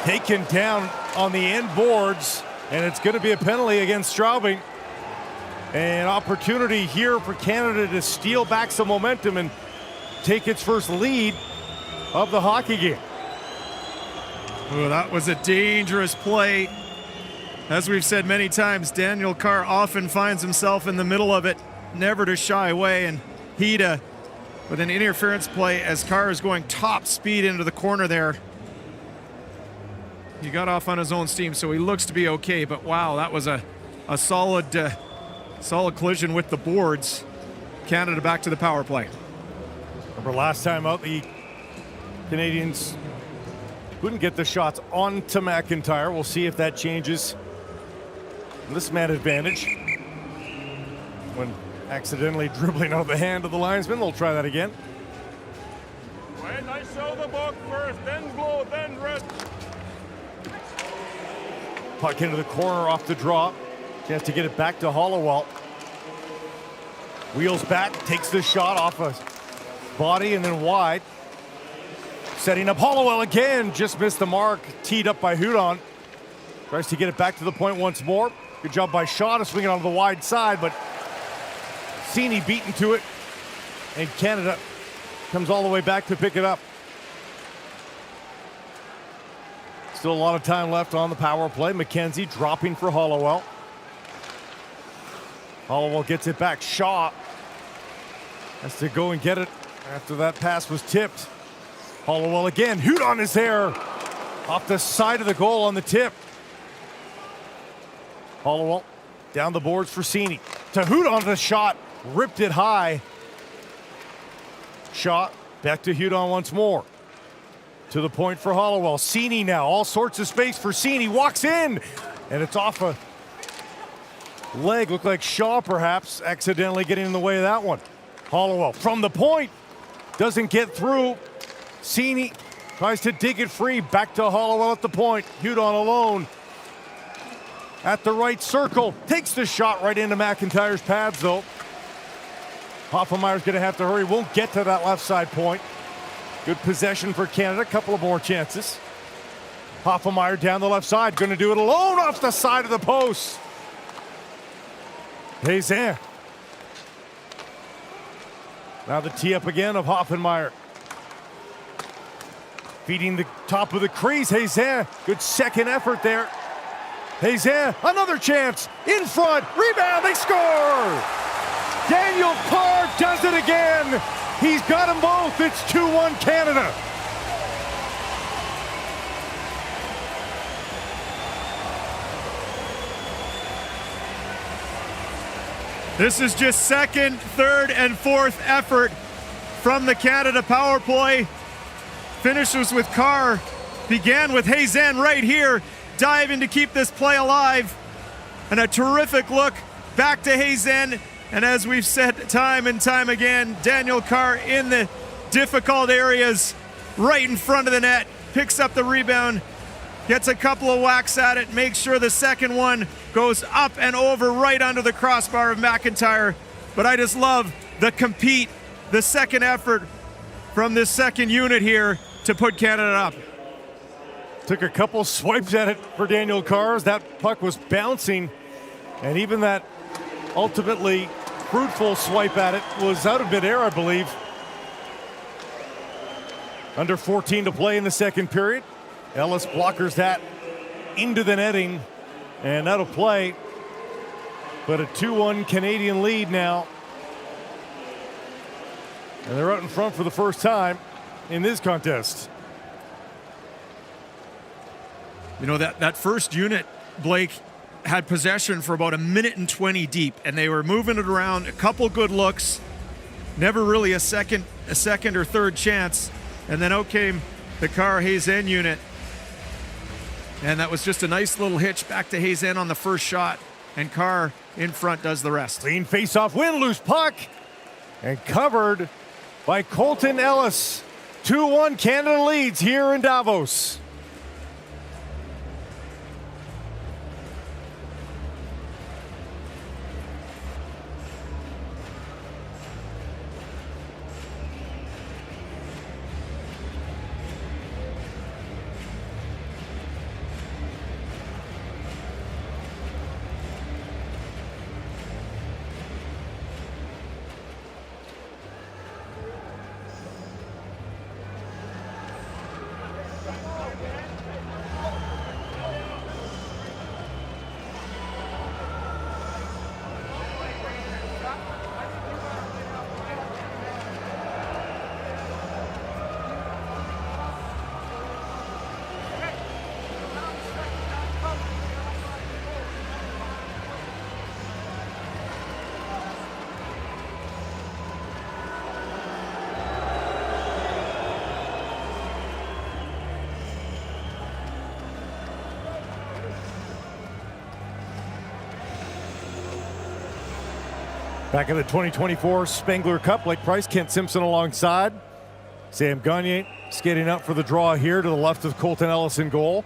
Taken down on the end boards. And it's going to be a penalty against Straubing. An opportunity here for Canada to steal back some momentum and take its first lead of the hockey game. Oh, that was a dangerous play. As we've said many times, Daniel Carr often finds himself in the middle of it, never to shy away. And Hida with an interference play as Carr is going top speed into the corner there. He got off on his own steam, so he looks to be okay. But wow, that was a solid collision with the boards. Canada back to the power play. Remember last time out, the Canadians couldn't get the shots onto McIntyre. We'll see if that changes this man advantage. When accidentally dribbling out of the hand of the linesman, they'll try that again. When I show the book first, then blow, then rest. Puck into the corner off the draw. Chance to get it back to Hollowell. Wheels back, takes the shot off a body and then wide. Setting up Hollowell again, just missed the mark. Teed up by Hudon. Tries to get it back to the point once more. Good job by Shaw to swing it onto the wide side, but Cini beaten to it. And Canada comes all the way back to pick it up. Still a lot of time left on the power play. McKenzie dropping for Hollowell. Hollowell gets it back. Shaw has to go and get it after that pass was tipped. Hollowell again. Hudon is there off the side of the goal on the tip. Hollowell Down the boards for Cini. To Hudon, the shot. Ripped it high. Shot. Back to Hudon once more. To the point for Hollowell. Cini now. All sorts of space for Cini. Walks in. And it's off a leg. Looked like Shaw perhaps accidentally getting in the way of that one. Hollowell from the point. Doesn't get through. Cini tries to dig it free. Back to Hollowell at the point. Hudon alone. At the right circle. Takes the shot right into McIntyre's pads though. Hoffenmeyer's going to have to hurry. Won't get to that left side point. Good possession for Canada. A couple of more chances. Hoffenmeyer down the left side. Going to do it alone off the side of the post. Hazan. Now the tee up again of Hoffenmeyer. Feeding the top of the crease. Hazan. Good second effort there. Hazan. Another chance. In front. Rebound. They score. Daniel Carr does it again. He's got them both. It's 2-1 Canada. This is just second, third, and fourth effort from the Canada power play. Finishes with Carr. Began with Hazan right here, diving to keep this play alive. And a terrific look back to Hazan. And as we've said time and time again, Daniel Carr in the difficult areas, right in front of the net, picks up the rebound, gets a couple of whacks at it, makes sure the second one goes up and over right under the crossbar of McIntyre. But I just love the compete, the second effort from this second unit here to put Canada up. Took a couple swipes at it for Daniel Carr as that puck was bouncing, and even that ultimately fruitful swipe at it was out of midair, I believe. Under 14 to play in the second period. Ellis blockers that into the netting, and that'll play. But a 2-1 Canadian lead now. And they're out in front for the first time in this contest. You know, that first unit, Blake, had possession for about 1:20 deep, and they were moving it around, a couple good looks, never really a second or third chance, and then out came the Carr Hazan unit, and that was just a nice little hitch back to Hazan on the first shot, and Carr in front does the rest. Clean face-off win, loose puck, and covered by Colton Ellis. 2-1 Canada leads here in Davos. Back in the 2024 Spengler Cup, Blake Price, Kent Simpson alongside. Sam Gagner skating up for the draw here to the left of Colton Ellis in goal.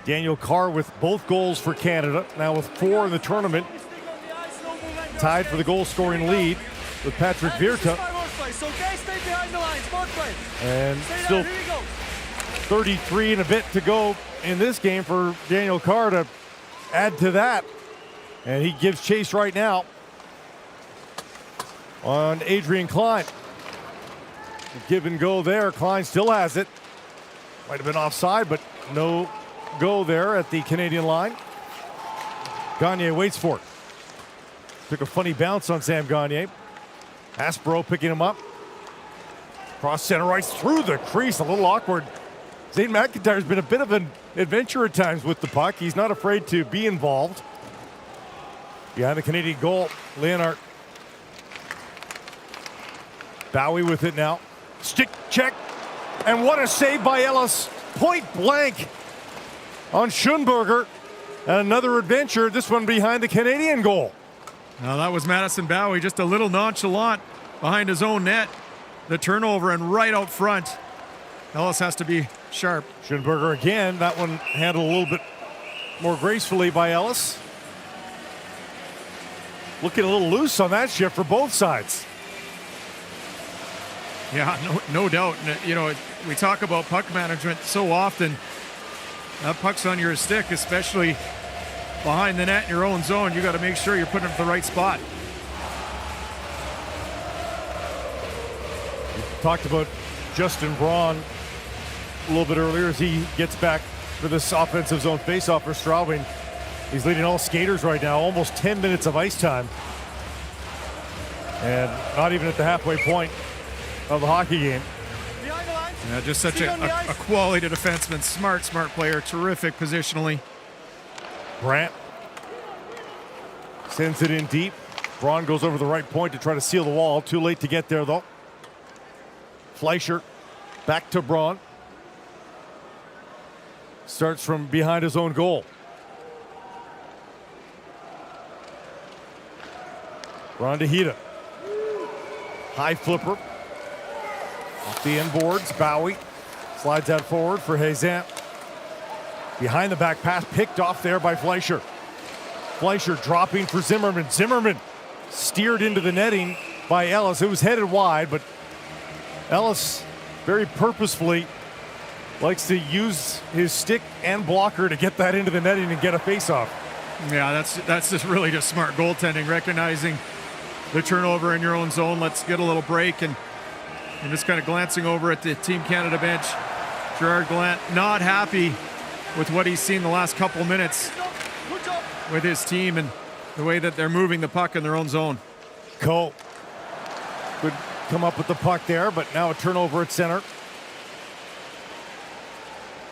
Daniel Carr with both goals for Canada, now with 4 in the tournament. Tied for the goal-scoring lead with Patrick Virta. And still 33 and a bit to go in this game for Daniel Carr to add to that. And he gives chase right now on Adrian Klein. Give and go there. Klein still has it. Might have been offside, but no go there at the Canadian line. Gagner waits for it. Took a funny bounce on Sam Gagner. Aspero picking him up. Cross center ice through the crease. A little awkward. Zane McIntyre's been a bit of an adventure at times with the puck. He's not afraid to be involved. Behind the Canadian goal, Leonard. Bowie with it now. Stick check. And what a save by Ellis. Point blank on Schoenberger. And another adventure, this one behind the Canadian goal. Now that was Madison Bowie, just a little nonchalant behind his own net. The turnover and right out front. Ellis has to be sharp. Schoenberger again. That one handled a little bit more gracefully by Ellis. Looking a little loose on that shift for both sides. Yeah, no doubt. You know, we talk about puck management so often. That puck's on your stick, especially behind the net in your own zone. You got to make sure you're putting it in the right spot. We talked about Justin Braun a little bit earlier as he gets back for this offensive zone faceoff for Straubing. He's leading all skaters right now, almost 10 minutes of ice time. And not even at the halfway point of the hockey game. Behind the lines. Yeah, just such a quality defenseman. Smart player. Terrific positionally. Brandt sends it in deep. Braun goes over the right point to try to seal the wall. Too late to get there, though. Fleischer back to Braun. Starts from behind his own goal. Braun to Hita. High flipper. Off the end boards, Bowie slides that forward for Hazan. Behind the back pass, picked off there by Fleischer. Fleischer dropping for Zimmerman. Zimmerman steered into the netting by Ellis. It was headed wide, but Ellis very purposefully likes to use his stick and blocker to get that into the netting and get a face-off. Yeah, that's just really just smart goaltending, recognizing the turnover in your own zone. Let's get a little break, and just kind of glancing over at the Team Canada bench. Gerard Gallant not happy with what he's seen the last couple minutes with his team and the way that they're moving the puck in their own zone. Coe could come up with the puck there, but now a turnover at center.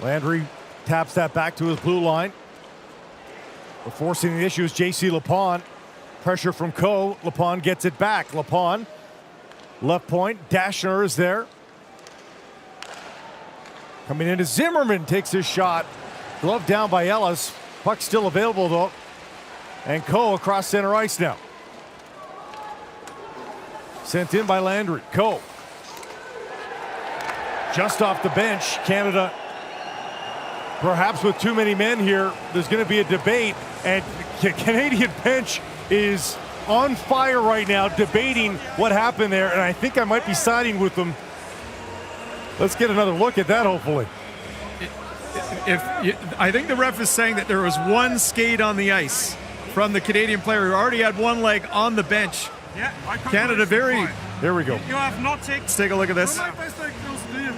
Landry taps that back to his blue line. But forcing the issue is J.C. Lepon. Pressure from Coe. Lepon gets it back. Lepon, left point. Dashner is there. Coming into Zimmerman, takes his shot. Glove down by Ellis. Puck still available, though. And Coe across center ice now. Sent in by Landry. Coe. Just off the bench. Canada, perhaps with too many men here, there's going to be a debate. And the Canadian bench is on fire right now, debating what happened there. And I think I might be siding with them. Let's get another look at that, hopefully. I think the ref is saying that there was one skate on the ice from the Canadian player who already had one leg on the bench. Yeah, Canada very... There we go. You have not taken. Let's take a look at this. From my perspective, it was clear.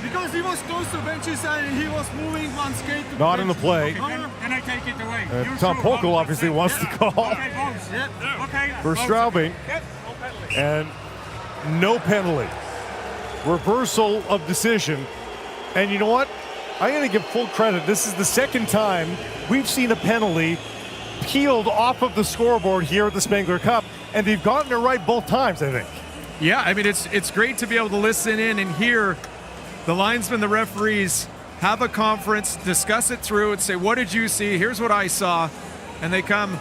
Because he was close to benches and he was moving one skate to Not in the bench. play. Can I take it away? Tom Pokel obviously wants to call Okay, bones. Yeah. Okay. for bones. Straubing. Yep. No penalty. And no penalty. Reversal of decision. And you know what? I'm going to give full credit. This is the second time we've seen a penalty peeled off of the scoreboard here at the Spengler Cup, and they've gotten it right both times, I think. Yeah, I mean, it's great to be able to listen in and hear the linesmen, the referees have a conference, discuss it through, and say, what did you see? Here's what I saw. And they come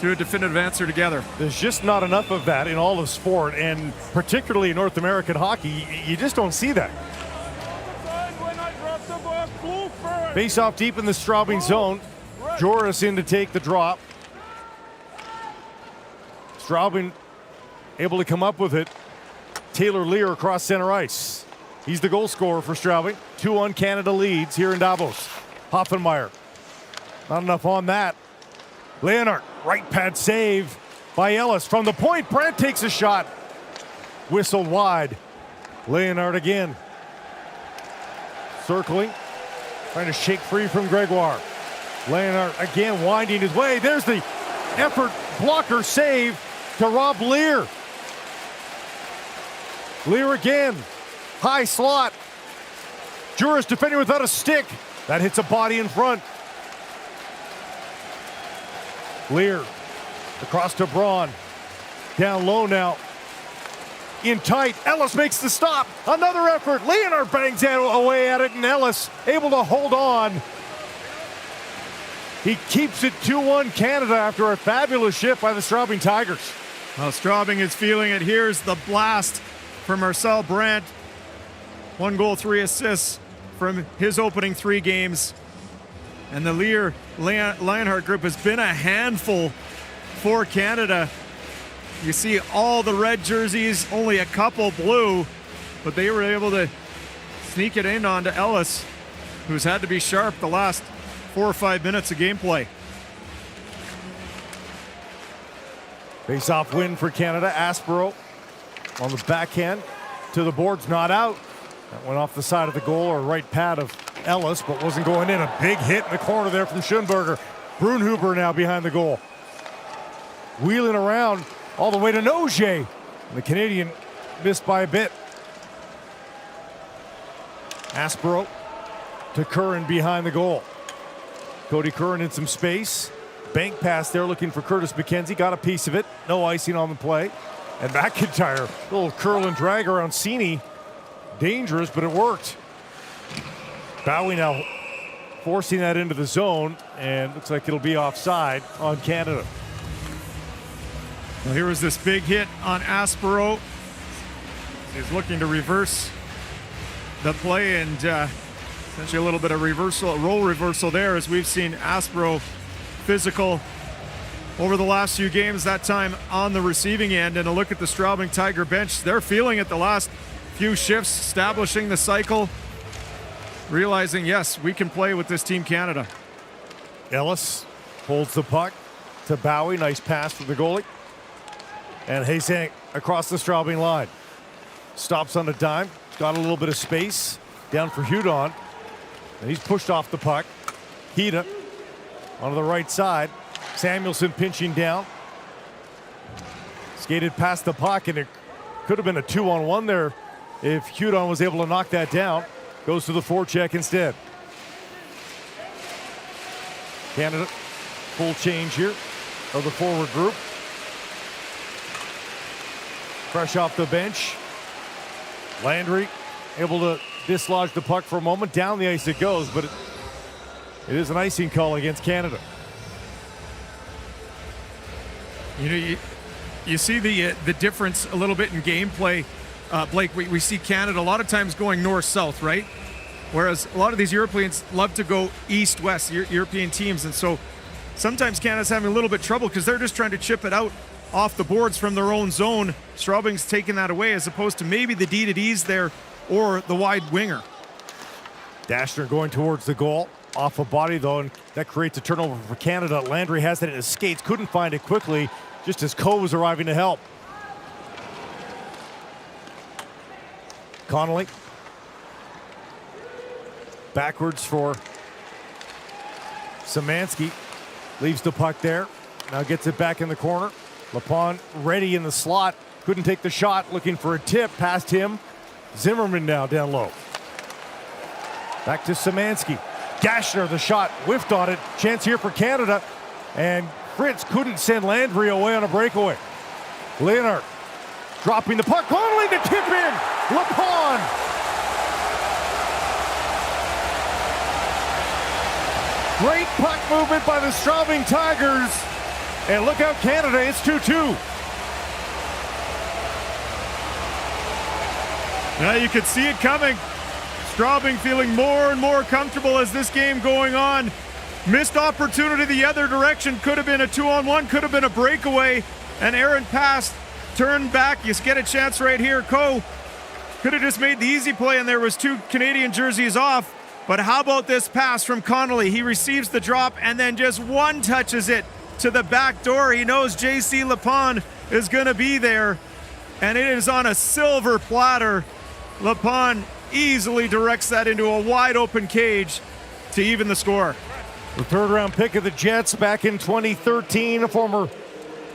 to a definitive answer together. There's just not enough of that in all of sport, and particularly in North American hockey, you just don't see that. When I drop the ball, blue first. Face off deep in the Straubing zone. Joris in to take the drop. Straubing able to come up with it. Taylor Lear across center ice. He's the goal scorer for Straubing. 2-1 Canada leads here in Davos. Hoffenmeyer. Not enough on that. Leonard, right pad save by Ellis. From the point, Brandt takes a shot. Whistled wide. Leonard again. Circling. Trying to shake free from Gregoire. Leonard again winding his way. There's the effort blocker save to Rob Lear. Lear again. High slot. Juris defending without a stick. That hits a body in front. Lear Across to Braun. Down low now. In tight. Ellis makes the stop. Another effort. Leonard bangs away at it, and Ellis able to hold on. He keeps it 2-1 Canada after a fabulous shift by the Straubing Tigers. Well, Straubing is feeling it. Here's the blast from Marcel Brandt. 1 goal, 3 assists from his opening 3 games. And the Lear Lionheart group has been a handful for Canada. You see all the red jerseys, only a couple blue, but they were able to sneak it in onto Ellis, who's had to be sharp the last 4 or 5 minutes of gameplay. Face-off win for Canada. Aspero on the backhand to the boards, not out. That went off the side of the goal or right pad of Ellis, but wasn't going in. A big hit in the corner there from Schoenberger. Brunhuber now behind the goal. Wheeling around all the way to Nogier. The Canadian missed by a bit. Aspero to Curran behind the goal. Cody Curran in some space. Bank pass there looking for Curtis McKenzie. Got a piece of it. No icing on the play. And McIntyre, little curl and drag around Cini. Dangerous, but it worked. Bowie now forcing that into the zone, and looks like it'll be offside on Canada. Well, here was this big hit on Aspero. He's looking to reverse the play, and essentially a little bit of reversal, role reversal there, as we've seen Aspero physical over the last few games, that time on the receiving end. And a look at the Straubing Tiger bench. They're feeling it the last few shifts, establishing the cycle, realizing, yes, we can play with this Team Canada. Ellis holds the puck to Bowie. Nice pass for the goalie. And Hazang across the Straubing line. Stops on a dime. Got a little bit of space. Down for Hudon. And he's pushed off the puck. Hida onto the right side. Samuelson pinching down. Skated past the puck, and it could have been a 2-on-1 there if Hudon was able to knock that down. Goes to the forecheck instead. Canada, full change here of the forward group. Fresh off the bench. Landry able to dislodge the puck for a moment. Down the ice it goes, but it is an icing call against Canada. You know, you see the difference a little bit in gameplay. Blake, we see Canada a lot of times going north-south, right? Whereas a lot of these Europeans love to go east-west, European teams. And so sometimes Canada's having a little bit of trouble because they're just trying to chip it out off the boards from their own zone. Straubing's taking that away, as opposed to maybe the D-to-Ds there or the wide winger. Dashner going towards the goal. Off a body, though, and that creates a turnover for Canada. Landry has it in his skates. Couldn't find it quickly, just as Coe was arriving to help. Connolly. Backwards for Szymanski. Leaves the puck there. Now gets it back in the corner. Lepon ready in the slot. Couldn't take the shot. Looking for a tip. Past him. Zimmerman now down low. Back to Szymanski. Dashner, the shot, whiffed on it. Chance here for Canada. And Fritz couldn't send Landry away on a breakaway. Leonard dropping the puck. Connolly to tip in. Lepon. Great puck movement by the Straubing Tigers. And look out, Canada, it's 2-2. Now you could see it coming. Straubing feeling more and more comfortable as this game going on. Missed opportunity the other direction. Could have been a 2-on-1, could have been a breakaway. An errant pass, turned back. You get a chance right here. Coe could have just made the easy play, and there was 2 Canadian jerseys off. But how about this pass from Connolly? He receives the drop and then just one touches it to the back door. He knows JC Lepon is going to be there, and it is on a silver platter. Lepon easily directs that into a wide open cage to even the score. The third-round pick of the Jets back in 2013, a former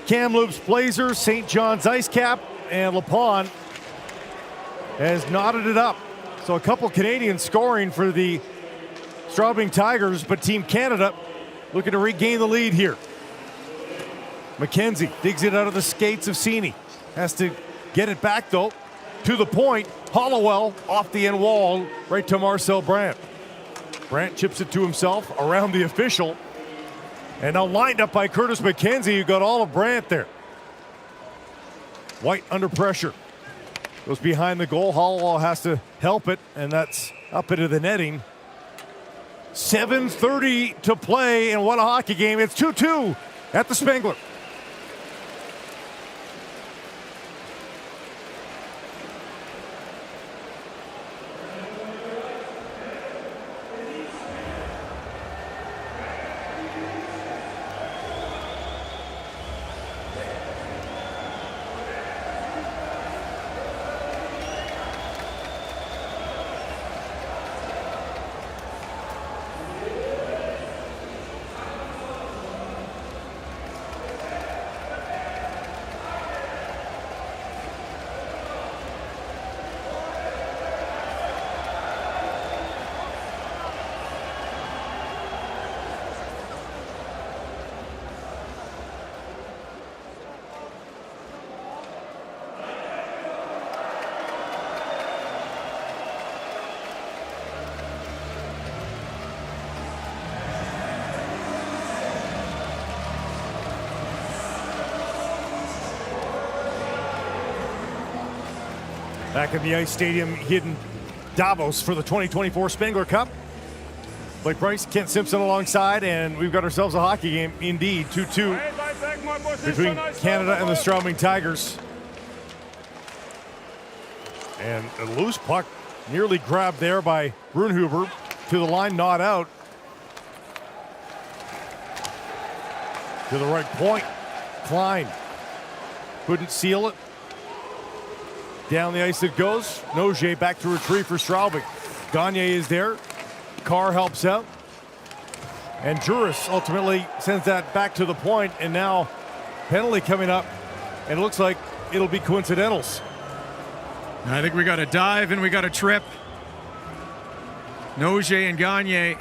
Kamloops Blazer, St. John's Ice Cap, and Lepon has knotted it up. So a couple Canadians scoring for the Straubing Tigers, but Team Canada looking to regain the lead here. McKenzie digs it out of the skates of Sini. Has to get it back, though, to the point. Hollowell off the end wall, right to Marcel Brandt. Brandt chips it to himself around the official. And now lined up by Curtis McKenzie. You got all of Brandt there. White under pressure. Goes behind the goal. Hollowell has to help it, and that's up into the netting. 7:30 to play, and what a hockey game. It's 2-2 at the Spengler. Back in the ice stadium in Davos for the 2024 Spengler Cup. Blake Price, Kent Simpson alongside, and we've got ourselves a hockey game indeed. 2-2 between Canada and the Straubing Tigers. And a loose puck nearly grabbed there by Brunhuber to the line, not out. To the right point, Klein couldn't seal it. Down the ice it goes. Nogier back to retrieve for Straubing. Gagne is there. Carr helps out. And Juris ultimately sends that back to the point, and now penalty coming up, and it looks like it'll be coincidentals. I think we got a dive and we got a trip. Nogier and Gagne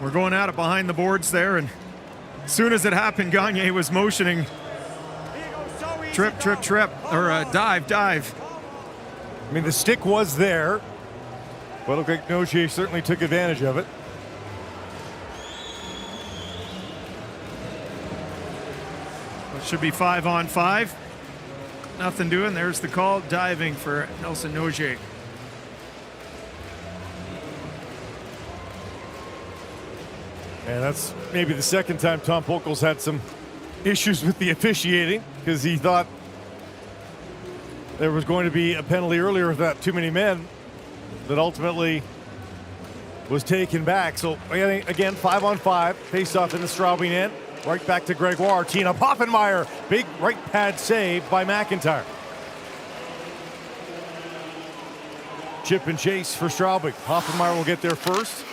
were going at it behind the boards there, and as soon as it happened, Gagne was motioning trip, or dive. I mean, the stick was there, but it looked like Nogier certainly took advantage of it. It should be 5-on-5. Nothing doing. There's the call. Diving for Nelson Nogier. And that's maybe the second time Tom Pokel's had some issues with the officiating, because he thought there was going to be a penalty earlier with that too many men that ultimately was taken back. So again, 5-on-5, face off in the Straubing end. Right back to Gregoire. Tina Poffenmeyer. Big right pad save by McIntyre. Chip and chase for Straubing. Poffenmeyer will get there first.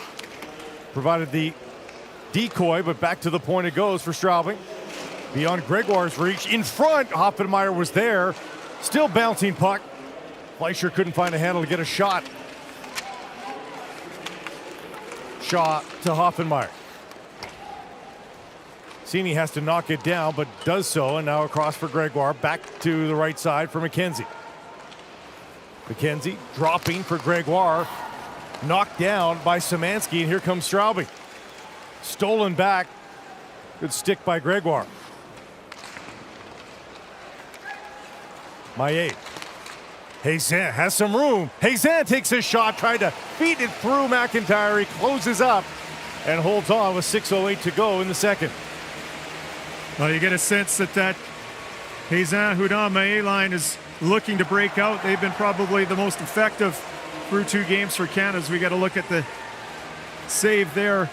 Provided the decoy, but back to the point it goes for Straubing. Beyond Gregoire's reach. In front, Hoffenmeyer was there. Still bouncing puck. Fleischer couldn't find a handle to get a shot. Shaw to Hoffenmeyer. Sini has to knock it down, but does so, and now across for Gregoire. Back to the right side for McKenzie. McKenzie dropping for Gregoire. Knocked down by Szymanski, and here comes Straubing. Stolen back. Good stick by Gregoire. Maillet. Hazan has some room. Hazan takes a shot, tried to feed it through McIntyre. He closes up and holds on with 6:08 to go in the second. Well, you get a sense that Hazan Houdan Maillet line is looking to break out. They've been probably the most effective through two games for Canada. As we got to look at the save there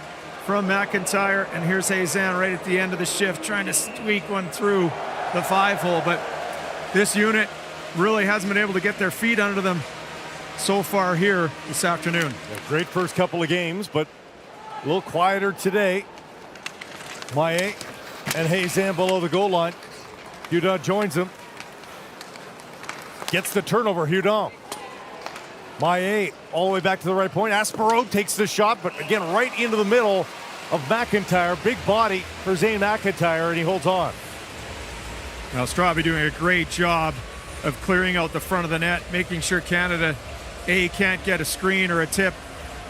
from McIntyre, and here's Hazan right at the end of the shift trying to squeak one through the 5-hole, but this unit really hasn't been able to get their feet under them so far here this afternoon. A great first couple of games, but a little quieter today. Maillet and Hazan below the goal line. Houdan joins him. Gets the turnover, Houdan. Maillet all the way back to the right point. Asperode takes the shot, but again, right into the middle of McIntyre. Big body for Zane McIntyre, and he holds on. Now Straubing doing a great job of clearing out the front of the net, making sure Canada, can't get a screen or a tip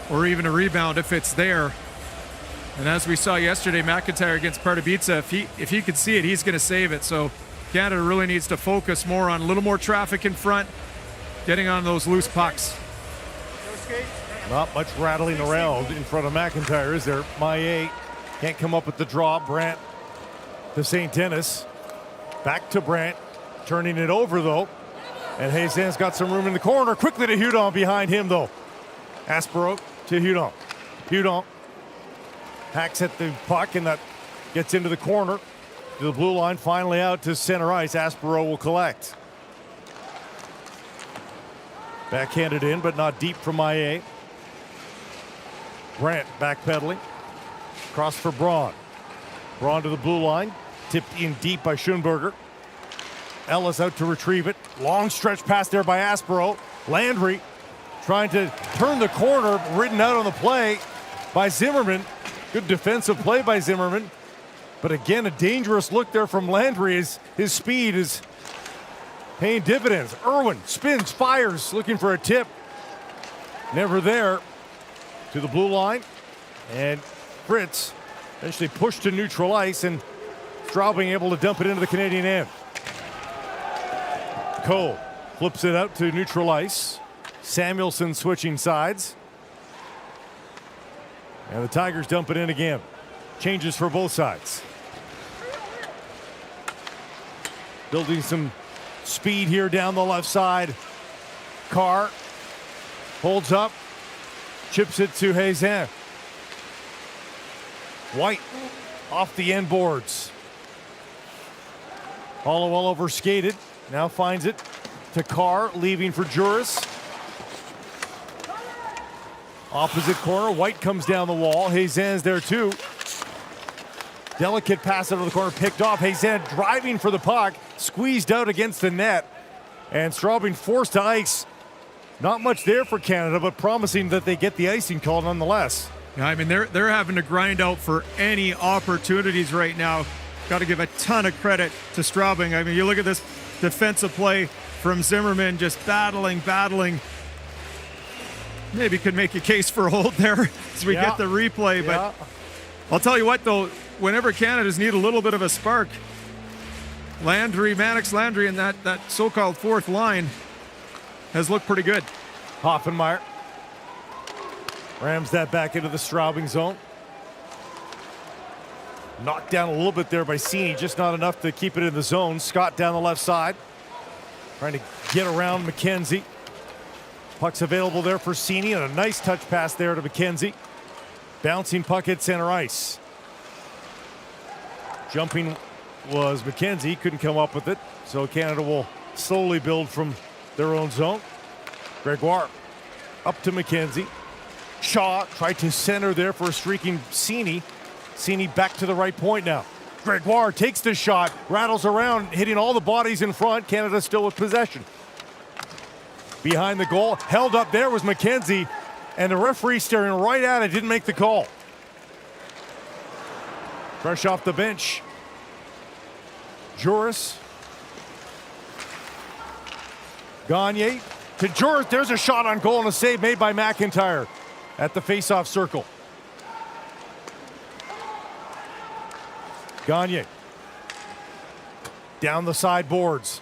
or even a rebound if it's there. And as we saw yesterday, McIntyre against Pardubice, if he could see it, he's going to save it. So Canada really needs to focus more on a little more traffic in front, getting on those loose pucks. Not much rattling around in front of McIntyre, is there? Maillet can't come up with the draw. Brandt to St. Denis. Back to Brandt, turning it over though. And Hazan's got some room in the corner. Quickly to Hudon behind him though. Aspero to Hudon. Hudon hacks at the puck and that gets into the corner. To the blue line, finally out to center ice. Aspero will collect. Backhanded in, but not deep from Maillet. Brandt backpedaling. Cross for Braun. Braun to the blue line. Tipped in deep by Schoenberger. Ellis out to retrieve it. Long stretch pass there by Aspero. Landry trying to turn the corner, ridden out on the play by Zimmerman. Good defensive play by Zimmerman. But again, a dangerous look there from Landry as his speed is paying dividends. Irwin spins, fires, looking for a tip. Never there. To the blue line. And Fritz eventually pushed to neutral ice, and Straubing able to dump it into the Canadian end. Cole flips it out to neutral ice. Samuelson switching sides. And the Tigers dump it in again. Changes for both sides. Building some speed here down the left side. Carr holds up. Chips it to Hazan. White off the end boards. Hollowell over skated. Now finds it to Carr, leaving for Juris. Opposite corner, White comes down the wall. Hazan's there too. Delicate pass out of the corner, picked off. Hazan driving for the puck, squeezed out against the net. And Straubing forced to ice. Not much there for Canada, but promising that they get the icing call nonetheless. Yeah, I mean, they're having to grind out for any opportunities right now. Got to give a ton of credit to Straubing. I mean, you look at this defensive play from Zimmerman, just battling. Maybe could make a case for a hold there as we get the replay. But I'll tell you what, though, whenever Canada's need a little bit of a spark, Mannix Landry, and that so-called fourth line has looked pretty good. Hoffenmeyer rams that back into the Straubing zone. Knocked down a little bit there by Cini, just not enough to keep it in the zone. Scott down the left side, trying to get around McKenzie. Puck's available there for Cini, and a nice touch pass there to McKenzie. Bouncing puck at center ice. Jumping was McKenzie, couldn't come up with it, so Canada will slowly build from their own zone. Gregoire up to McKenzie. Shaw tried to center there for a streaking Cini. Cini back to the right point now. Gregoire takes the shot, rattles around, hitting all the bodies in front. Canada still with possession. Behind the goal, held up there was McKenzie, and the referee staring right at it, didn't make the call. Fresh off the bench. Juris. Gagne to Juris. There's a shot on goal and a save made by McIntyre at the face-off circle. Gagne down the sideboards,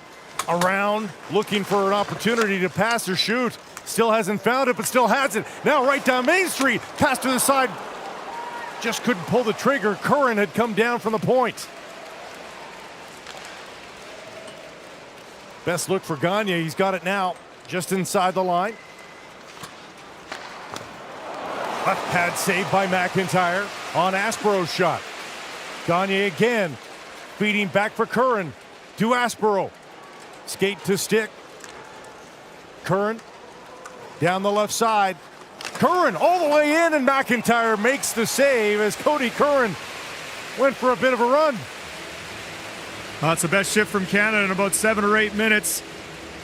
around, looking for an opportunity to pass or shoot. Still hasn't found it, but still has it. Now right down Main Street, pass to the side. Just couldn't pull the trigger. Curran had come down from the point. Best look for Gagne. He's got it now, just inside the line. Left pad saved by McIntyre on Aspero's shot. Gagne again, feeding back for Curran to Aspero. Skate to stick. Curran down the left side. Curran all the way in, and McIntyre makes the save as Cody Curran went for a bit of a run. That's the best shift from Canada in about 7 or 8 minutes.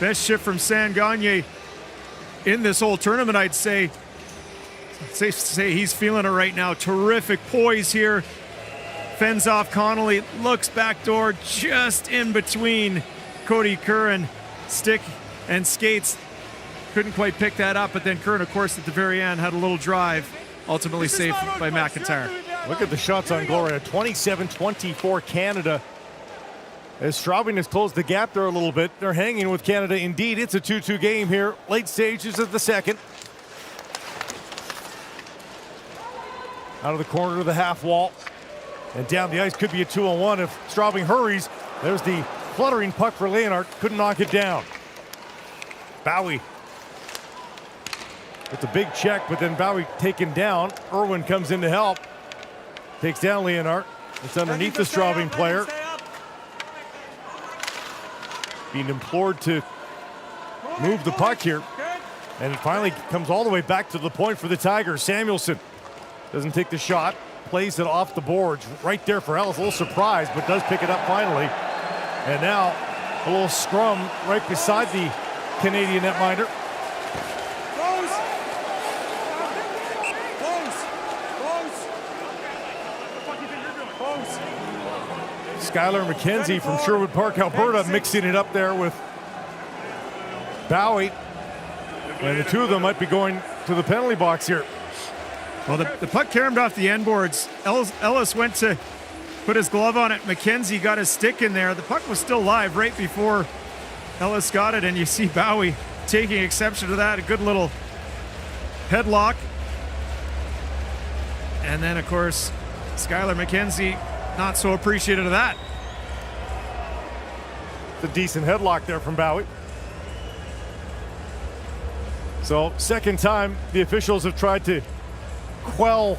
Best shift from Sam Gagne in this whole tournament, I'd say. Safe to say he's feeling it right now. Terrific poise here. fends off Connolly, looks backdoor just in between Cody Curran. Stick and skates. Couldn't quite pick that up, but then Curran, of course, at the very end had a little drive, ultimately saved by McIntyre. Look at the shots on goal right at 27-24 Canada. As Straubing has closed the gap there a little bit. They're hanging with Canada indeed. It's a 2-2 game here. Late stages of the second. Out of the corner of the half wall. And down the ice could be a 2-on-1 if Straubing hurries. There's the fluttering puck for Leonard. Couldn't knock it down. Bowie. It's a big check, but then Bowie taken down. Irwin comes in to help. Takes down Leonard. It's underneath the Straubing player. Being implored to move the puck here. And it finally comes all the way back to the point for the Tigers. Samuelson doesn't take the shot. Plays it off the boards. Right there for Ellis. A little surprised, but does pick it up finally. And now a little scrum right beside the Canadian netminder. Skylar McKenzie from Sherwood Park, Alberta, mixing it up there with Bowie. And the two of them might be going to the penalty box here. Well, the puck caromed off the end boards. Ellis went to put his glove on it. McKenzie got his stick in there. The puck was still live right before Ellis got it, and you see Bowie taking exception to that. A good little headlock. And then, of course, Skylar McKenzie not so appreciative of that. It's a decent headlock there from Bowie. So, second time the officials have tried to quell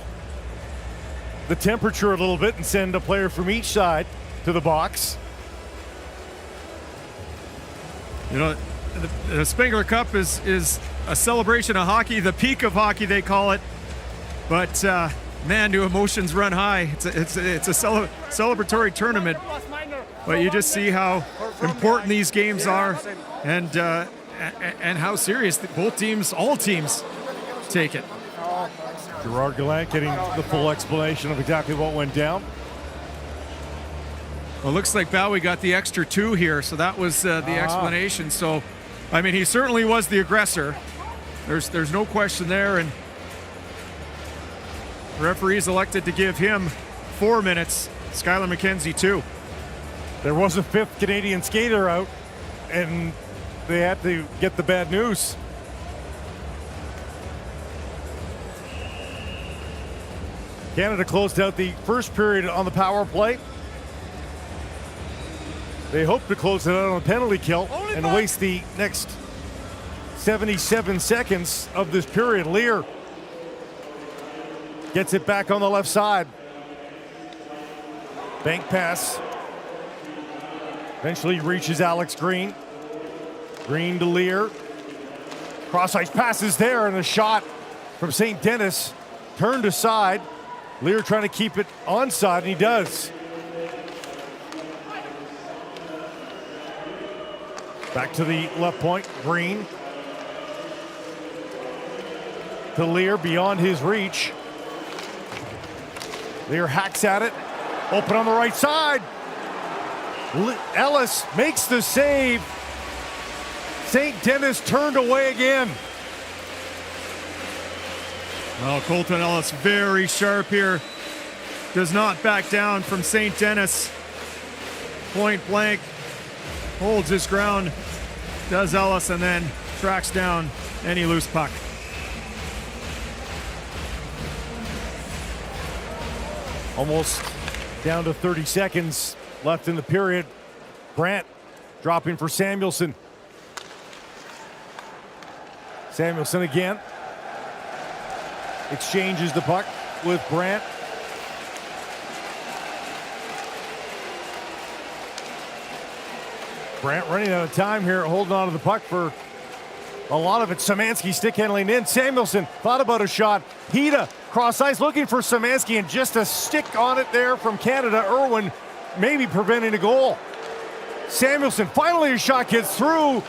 the temperature a little bit and send a player from each side to the box. You know, the Spengler Cup is a celebration of hockey, the peak of hockey they call it. But man, do emotions run high. It's a celebratory tournament. But you just see how important these games are, and how serious both teams, all teams, take it. Gerard Gallant getting the full explanation of exactly what went down. Well, it looks like Bowie got the extra 2 here, so that was the explanation. So, I mean, he certainly was the aggressor. There's no question there, and the referees elected to give him 4 minutes. Skylar McKenzie 2. There was a 5th Canadian skater out, and they had to get the bad news. Canada closed out the first period on the power play. They hope to close it out on a penalty kill and waste the next 77 seconds of this period. Lear gets it back on the left side. Bank pass. Eventually reaches Alex Green. Green to Lear. Cross-ice passes there, and a shot from St. Denis turned aside. Lear trying to keep it onside, and he does. Back to the left point, Green. To Lear, beyond his reach. Lear hacks at it. Open on the right side. Ellis makes the save. St. Denis turned away again. Well, Colton Ellis very sharp here. Does not back down from St. Denis. Point blank. Holds his ground. Does Ellis, and then tracks down any loose puck. Almost down to 30 seconds left in the period. Grant dropping for Samuelson. Samuelson again. Exchanges the puck with Grant. Grant running out of time here, holding on to the puck for a lot of it. Szymanski stick handling in. Samuelson thought about a shot. Hida cross ice looking for Szymanski, and just a stick on it there from Canada. Irwin maybe preventing a goal. Samuelson, finally a shot gets through.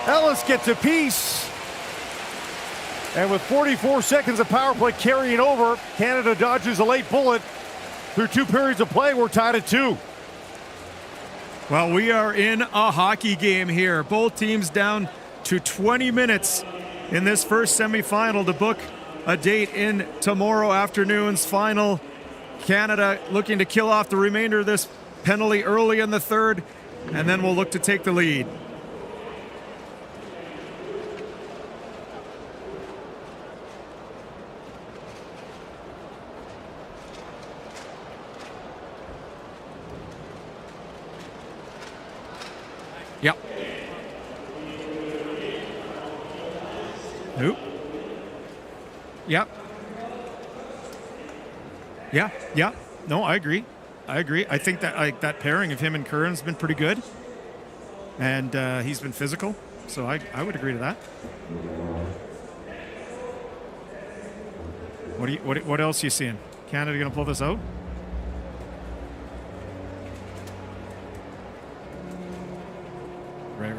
Ellis gets a piece. And with 44 seconds of power play carrying over, Canada dodges a late bullet. Through 2 periods of play, we're tied at 2. Well, we are in a hockey game here. Both teams down to 20 minutes in this first semifinal to book a date in tomorrow afternoon's final. Canada looking to kill off the remainder of this penalty early in the third, and then we'll look to take the lead. Yep. Nope. Yep. Yeah. No, I agree. I think that that pairing of him and Curran's been pretty good, and he's been physical. So I would agree to that. What else are you seeing? Canada gonna pull this out? Right.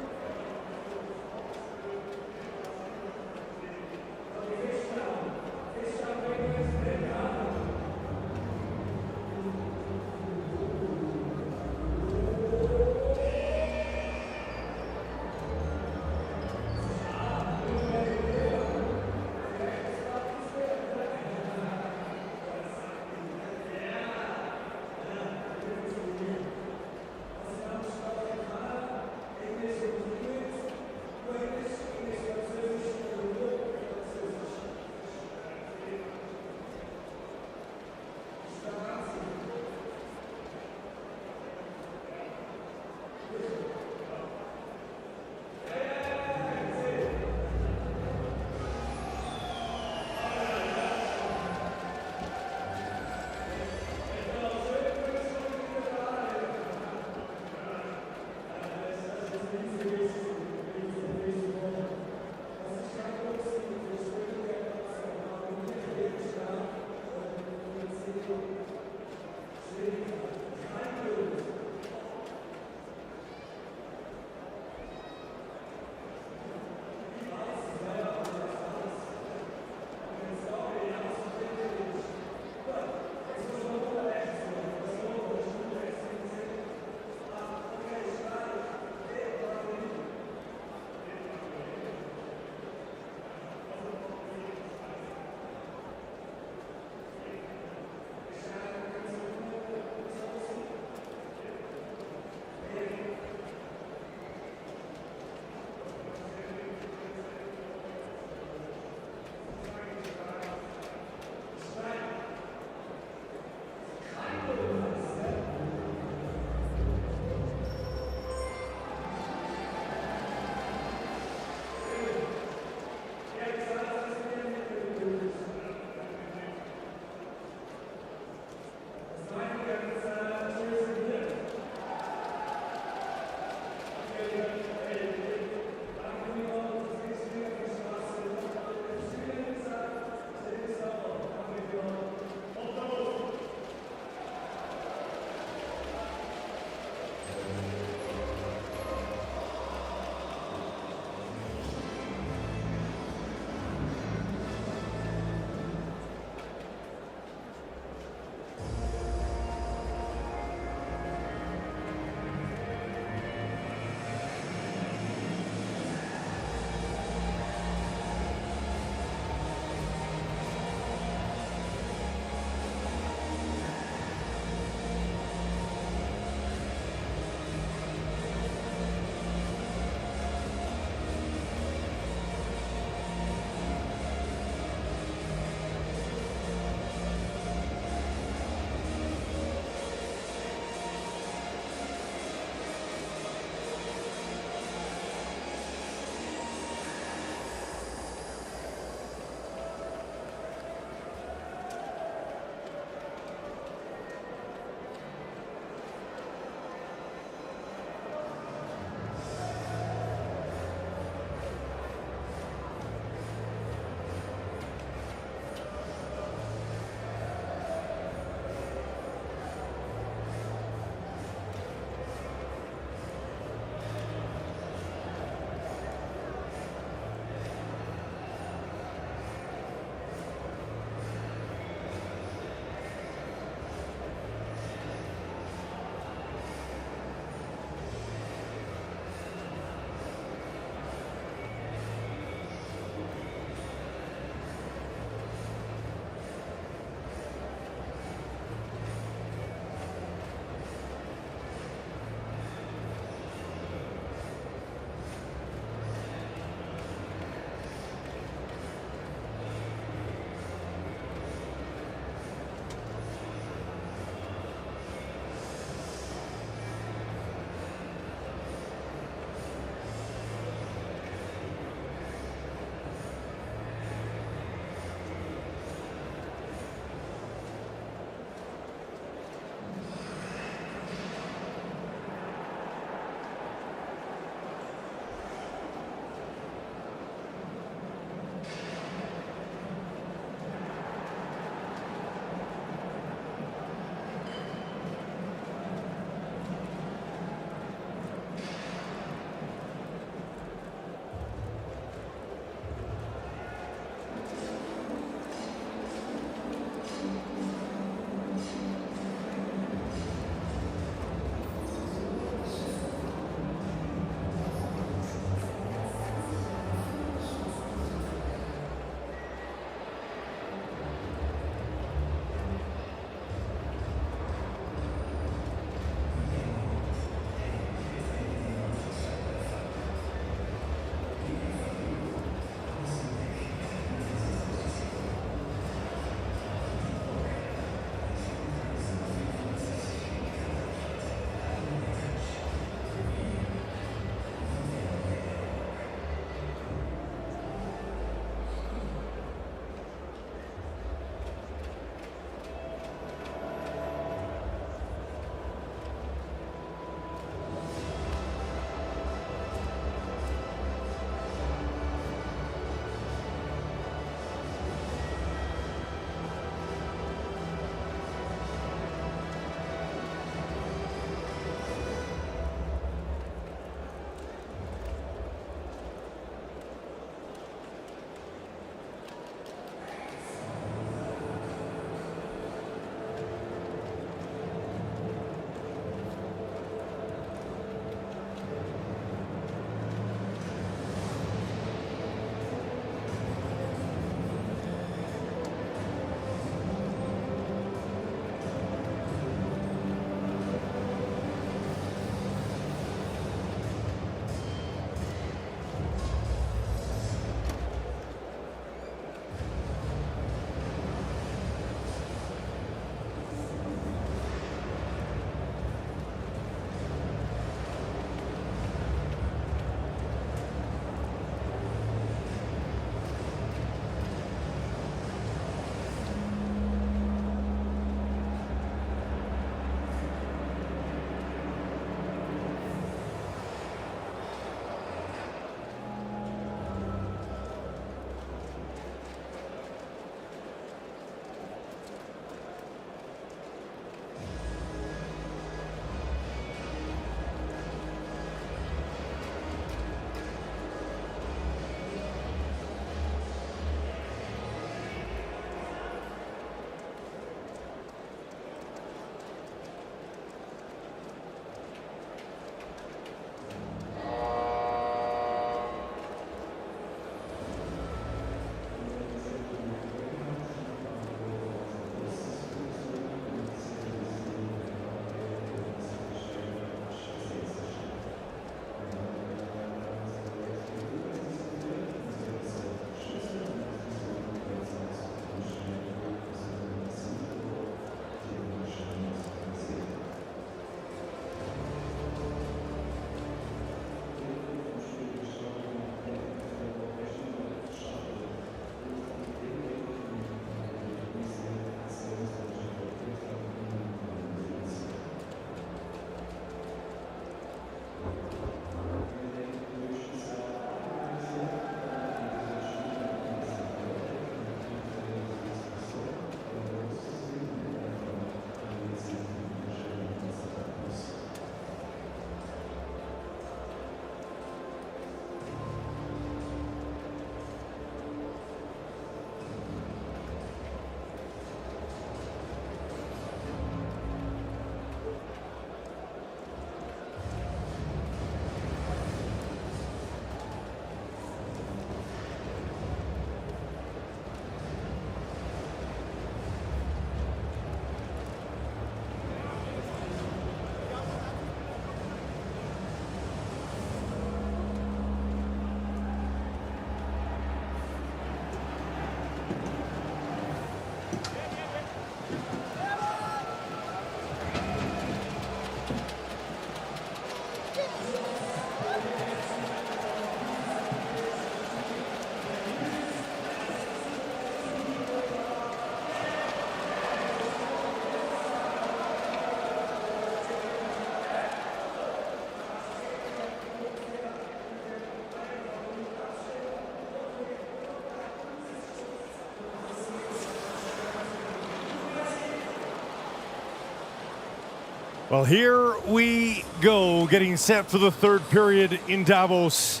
Well, here we go, getting set for the third period in Davos.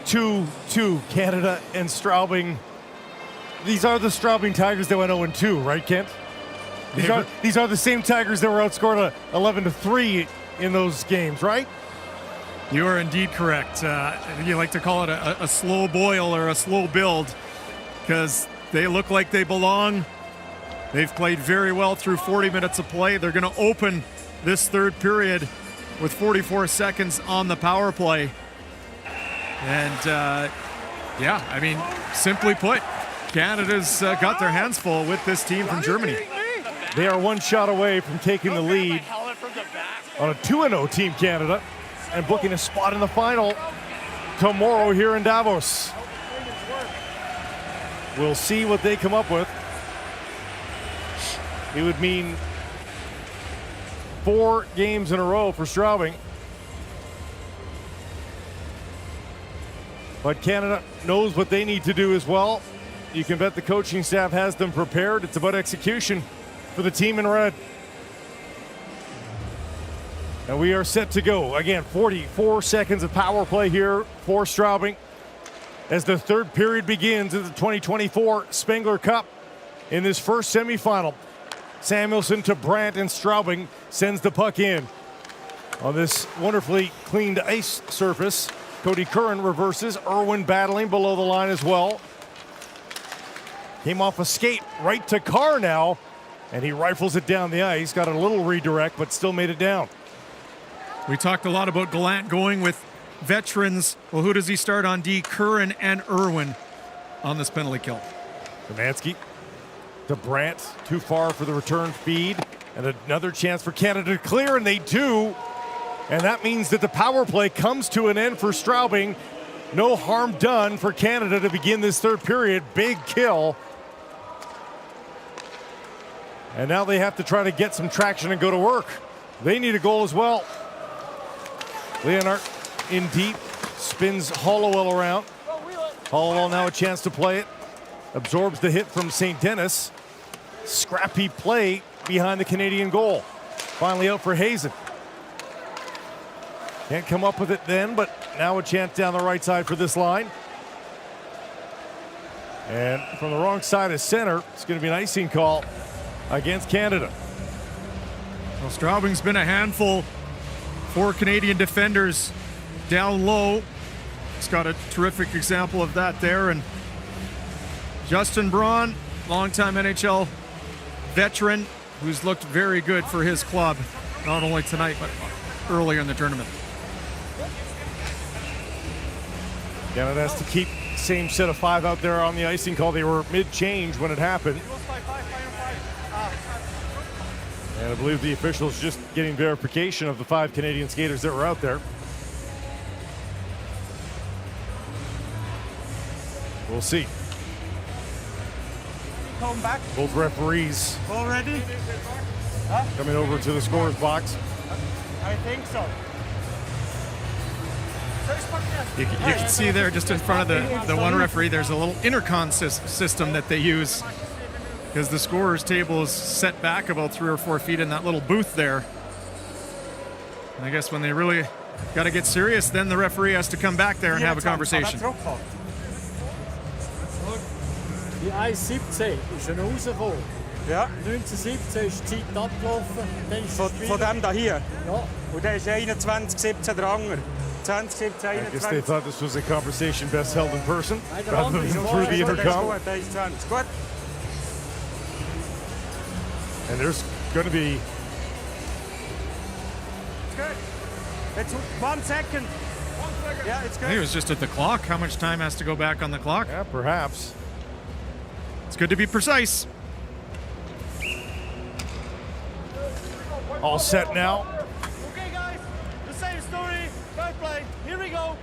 2-2, Canada and Straubing. These are the Straubing Tigers that went 0-2, right, Kent? These are the same Tigers that were outscored 11-3 in those games, right? You are indeed correct. You like to call it a slow boil or a slow build because they look like they belong. They've played very well through 40 minutes of play. They're going to open this third period with 44 seconds on the power play. And yeah, I mean, simply put, Canada's got their hands full with this team from Germany. They are one shot away from taking the lead on a 2-0 Team Canada and booking a spot in the final tomorrow here in Davos. We'll see what they come up with. It would mean 4 games in a row for Straubing. But Canada knows what they need to do as well. You can bet the coaching staff has them prepared. It's about execution for the team in red. And we are set to go. Again, 44 seconds of power play here for Straubing as the third period begins in the 2024 Spengler Cup in this first semifinal. Samuelsson to Brandt, and Straubing sends the puck in. On this wonderfully cleaned ice surface, Cody Curran reverses. Irwin battling below the line as well. Came off a skate right to Carr now, and he rifles it down the ice. Got a little redirect, but still made it down. We talked a lot about Gallant going with veterans. Well, who does he start on D? Curran and Irwin on this penalty kill. Szymanski to Brandt, too far for the return feed, and another chance for Canada to clear, and they do. And that means that the power play comes to an end for Straubing. No harm done for Canada to begin this third period. Big kill. And now they have to try to get some traction and go to work. They need a goal as well. Leonard in deep, spins Hollowell around. Hollowell now a chance to play it. Absorbs the hit from St. Denis. Scrappy play behind the Canadian goal. Finally out for Hazen. Can't come up with it then, but now a chance down the right side for this line. And from the wrong side of center, it's going to be an icing call against Canada. Well, Straubing's been a handful for Canadian defenders down low. It's got a terrific example of that there. And Justin Braun, longtime NHL veteran, who's looked very good for his club, not only tonight, but earlier in the tournament. Canada has to keep same set of 5 out there on the icing call. They were mid-change when it happened. And I believe the officials just getting verification of the 5 Canadian skaters that were out there. We'll see. Come back Both referees already? coming over to the scorer's box. I think so. You can see there just in front of the one referee, there's a little intercom system that they use because the scorer's table is set back about 3 or 4 feet in that little booth there. And I guess when they really got to get serious, then the referee has to come back there and have a conversation. Die 1,17 ist eine Herausforderung. Ja, 1917 ist die Zeit abgelaufen. Dann ist das Spiel- von dem da hier. Ja. Und der ist 21:17 der andere. 20:17, I guess they 21. thought this was a conversation best held in person Nein, der rather andere than ist through the Der ist intercom. gut, der ist 20. Gut. And there's going to be It's good. It's 1 second. Yeah, it's I think it good. was just at the clock. How much time has to go back on the clock? yeah, perhaps. It's good to be precise. All set now. Okay, guys, the same story, right play. Here we go.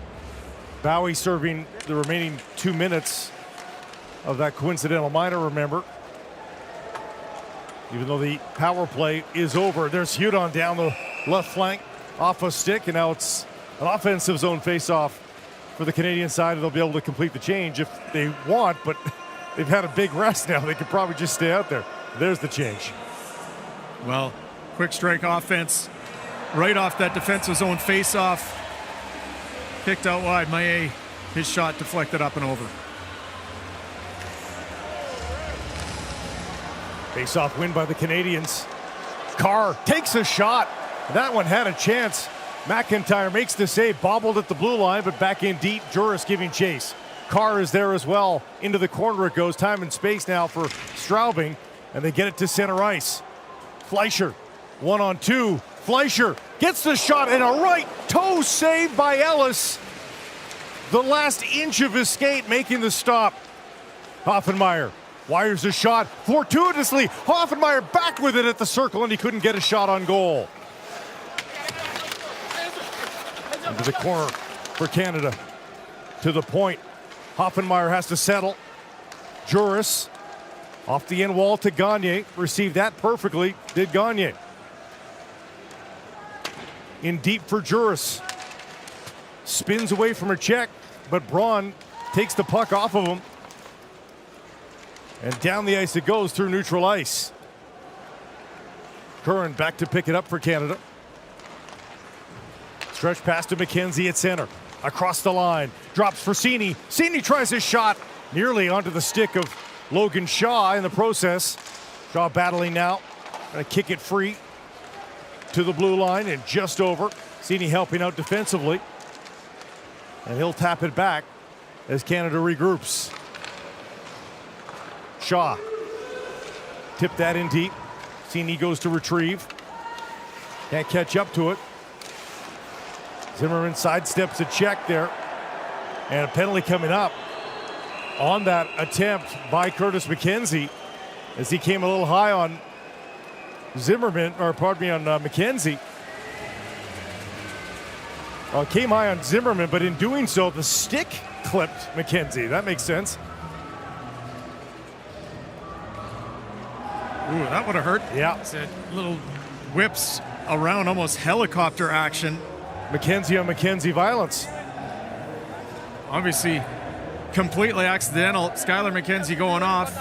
Bowie serving the remaining 2 minutes of that coincidental minor, remember. Even though the power play is over, there's Hudon down the left flank off a stick, and now it's an offensive zone face-off for the Canadian side. They'll be able to complete the change if they want, but they've had a big rest now. They could probably just stay out there. There's the change. Well, quick strike offense right off that defensive zone face-off. Picked out wide. Maillet, his shot deflected up and over. Face-off win by the Canadians. Carr takes a shot. That one had a chance. McIntyre makes the save, bobbled at the blue line, but back in deep. Juris giving chase. Carr is there as well. Into the corner it goes. Time and space now for Straubing, and they get it to center ice. Fleischer, 1-on-2. Fleischer gets the shot and a right toe save by Ellis. The last inch of his skate making the stop. Hoffenmeyer wires a shot fortuitously. Hoffenmeyer back with it at the circle, and he couldn't get a shot on goal. Into the corner for Canada. To the point. Hoffenmeyer has to settle. Juris off the end wall to Gagne. Received that perfectly. Did Gagne. In deep for Juris. Spins away from her check, but Braun takes the puck off of him. And down the ice it goes through neutral ice. Curran back to pick it up for Canada. Stretch pass to McKenzie at center. Across the line. Drops for Cini. Cini tries his shot nearly onto the stick of Logan Shaw in the process. Shaw battling now. Gonna kick it free to the blue line and just over. Cini helping out defensively. And he'll tap it back as Canada regroups. Shaw. Tip that in deep. Cini goes to retrieve. Can't catch up to it. Zimmerman sidesteps a check there. And a penalty coming up on that attempt by Curtis McKenzie as he came a little high on Zimmerman, or pardon me, on McKenzie. Came high on Zimmerman, but in doing so, the stick clipped McKenzie. That makes sense. Ooh, that would have hurt. Yeah. It's a little whips around, almost helicopter action. McKenzie on McKenzie violence. Obviously, completely accidental. Skylar McKenzie going off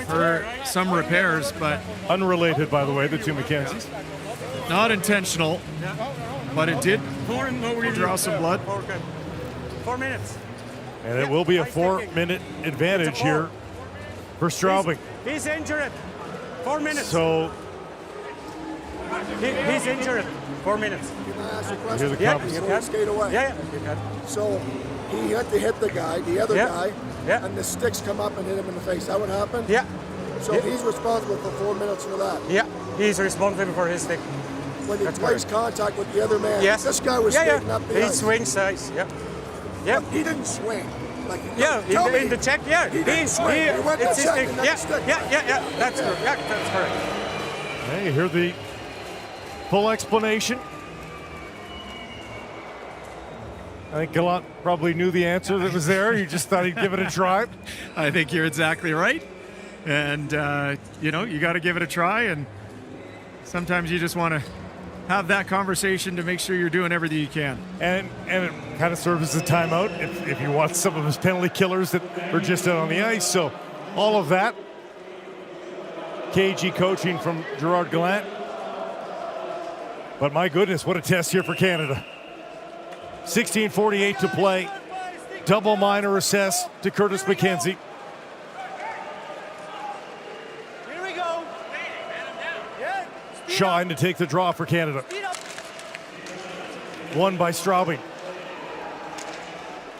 for some repairs, but Unrelated, by the way, the two McKenzies. not intentional. But it did draw some blood. 4 minutes. And it will be a 4-minute advantage here for Straubing. He's injured. 4 minutes. So He's injured. 4 minutes. Can I ask you a here's question? the Yeah, conference. you So can. he skate away. Yeah, you can. So he had to hit the guy, the other Yeah. guy, Yeah. and the sticks come up and hit him in the face. That would happen? Yeah, So Yeah. he's responsible for 4 minutes for that. yeah. He's responsible for his stick. When he That's plays contact with the other man, Yes. this guy was yeah, skating yeah. up the He ice. swings ice. Yeah. Yeah. He didn't swing. Like, Yeah, tell me. in the check, yeah. He didn't swing. He went to it's his check stick. and then Yeah, the stick. yeah. That's correct. Yeah, that's correct. Hey, you hear the full explanation. I think Gallant probably knew the answer that was there. He just thought he'd give it a try. I think you're exactly right. And, you got to give it a try. And sometimes you just want to have that conversation to make sure you're doing everything you can. And it kind of serves as a timeout if you want some of his penalty killers that are just out on the ice. So all of that. KG coaching from Gerard Gallant. But my goodness, what a test here for Canada. 16:48 to play. Double minor assessed to Curtis McKenzie. Here we go. Yeah. Speed Shaw up. in to take the draw for Canada. Speed up. Won by Straubing.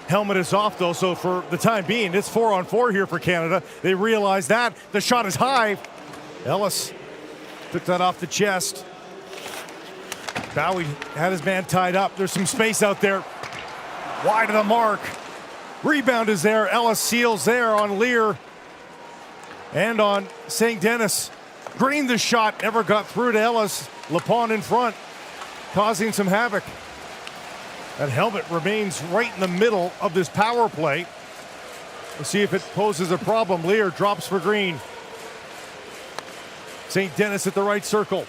Helmet is off though, so for the time being, it's 4-on-4 here for Canada. They realize that. The shot is high. Ellis took that off the chest. Bowie had his man tied up. There's some space out there. Wide of the mark. Rebound is there. Ellis seals there on Lear and on St. Denis. Green the shot, never got through to Ellis. Lepon in front, causing some havoc. That helmet remains right in the middle of this power play. We'll see if it poses a problem. Lear drops for Green. St. Denis at the right circle.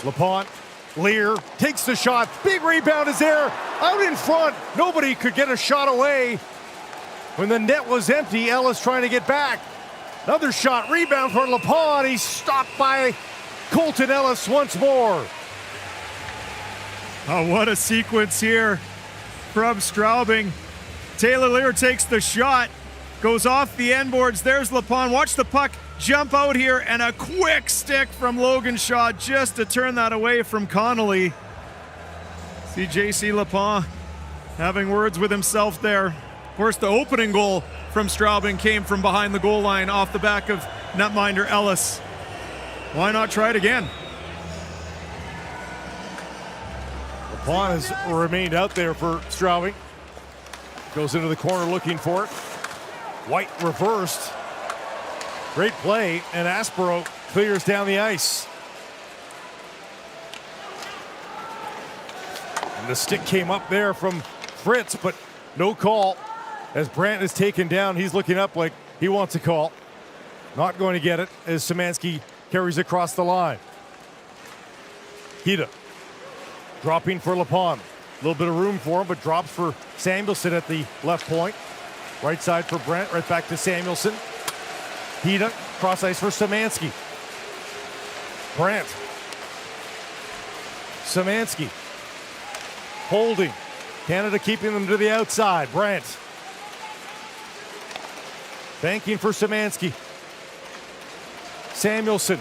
Lepont, Lear takes the shot. Big rebound is there. Out in front. Nobody could get a shot away. When the net was empty, Ellis trying to get back. Another shot, rebound for LaPon. He's stopped by Colton Ellis once more. Oh, what a sequence here from Straubing. Taylor Lear takes the shot, goes off the end boards. There's LaPon. Watch the puck jump out here, and a quick stick from Logan Shaw just to turn that away from Connolly. See JC LaPon having words with himself there. Of course, the opening goal from Straubing came from behind the goal line off the back of netminder Ellis. Why not try it again? LaPon has remained out there for Straubing. Goes into the corner looking for it. White reversed. Great play, and Aspero clears down the ice. And the stick came up there from Fritz, but no call. As Brandt is taken down, he's looking up like he wants a call. Not going to get it as Szymanski carries across the line. Hida dropping for LaPon. A little bit of room for him, but drops for Samuelson at the left point. Right side for Brandt, right back to Samuelson. Hida, cross ice for Szymanski. Brandt. Szymanski. Holding. Canada keeping them to the outside. Brandt. Banking for Szymanski. Samuelson.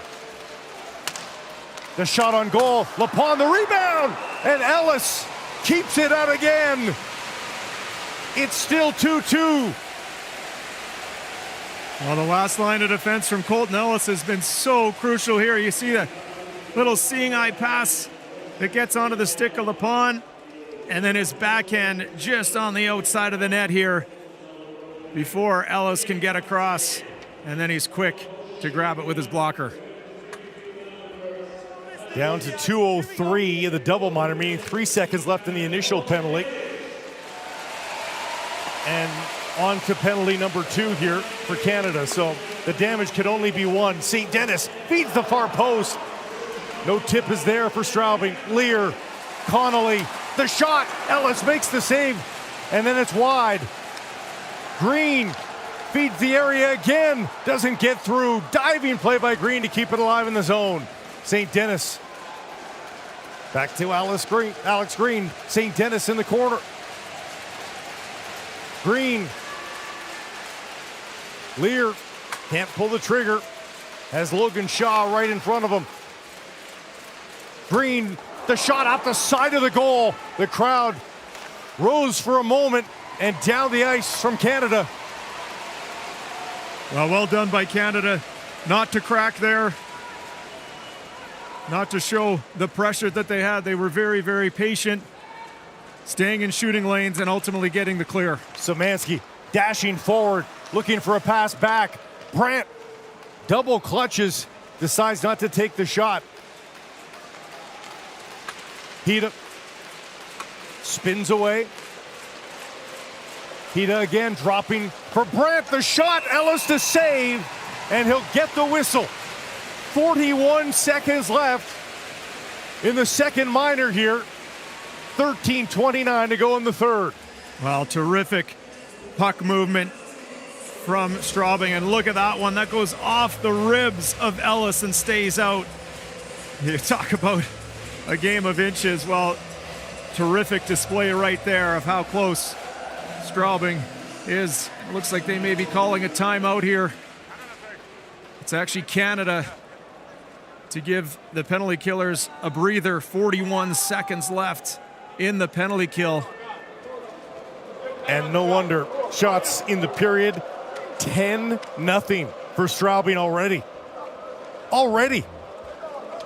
The shot on goal. LaPon the rebound. And Ellis keeps it out again. It's still 2-2. Well, the last line of defense from Colton Ellis has been so crucial here. You see that little seeing eye pass that gets onto the stick of LaPon, and then his backhand just on the outside of the net here before Ellis can get across, and then he's quick to grab it with his blocker. Down to 2:03 in the double minor, meaning 3 seconds left in the initial penalty. And on to penalty number 2 here for Canada. So the damage could only be one. St. Denis feeds the far post. No tip is there for Straubing. Lear, Connolly, the shot. Ellis makes the save, and then it's wide. Green feeds the area again. Doesn't get through. Diving play by Green to keep it alive in the zone. St. Denis. Back to Alex Green. St. Denis in the corner. Green. Lear can't pull the trigger. Has Logan Shaw right in front of him. Green, the shot off the side of the goal. The crowd rose for a moment, and down the ice from Canada. Well done by Canada not to crack there, not to show the pressure that they had. They were very, very patient, staying in shooting lanes and ultimately getting the clear. Szymanski dashing forward, looking for a pass back. Brandt double clutches, decides not to take the shot. Hida spins away. Hida again dropping for Brandt. The shot, Ellis to save, and he'll get the whistle. 41 seconds left in the second minor here. 13:29 to go in the third. Well, terrific puck movement from Straubing, and look at that one. That goes off the ribs of Ellis and stays out. You talk about a game of inches. Well, terrific display right there of how close Straubing is. It looks like they may be calling a timeout here. It's actually Canada to give the penalty killers a breather. 41 seconds left in the penalty kill. And no wonder. Shots in the period. 10-0 for Straubing already.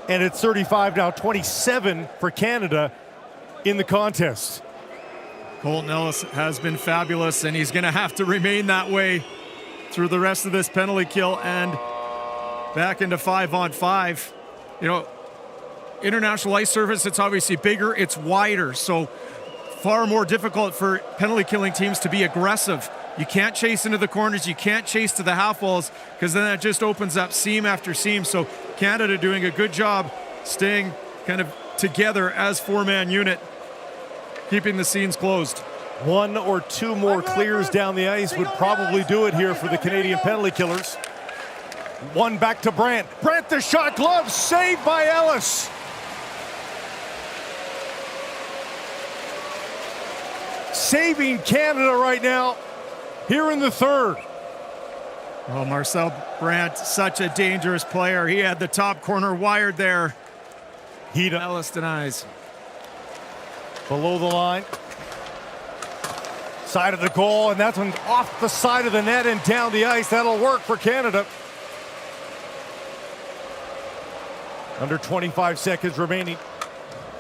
And it's 35 now, 27 for Canada in the contest. Colton Ellis has been fabulous, and he's going to have to remain that way through the rest of this penalty kill and back into 5-on-5. You know, international ice surface, it's obviously bigger, it's wider, so far more difficult for penalty killing teams to be aggressive. You can't chase into the corners, you can't chase to the half walls, because then that just opens up seam after seam. So Canada doing a good job staying kind of together as four-man unit, keeping the seams closed. One or two more clears down the ice would probably do it here for the Canadian penalty killers. One back to Brandt. Brandt the shot, glove saved by Ellis. Saving Canada right now here in the third. Oh, Marcel Brandt, such a dangerous player. He had the top corner wired there. Ellis denies. Below the line. Side of the goal, and that's one off the side of the net and down the ice. That'll work for Canada. Under 25 seconds remaining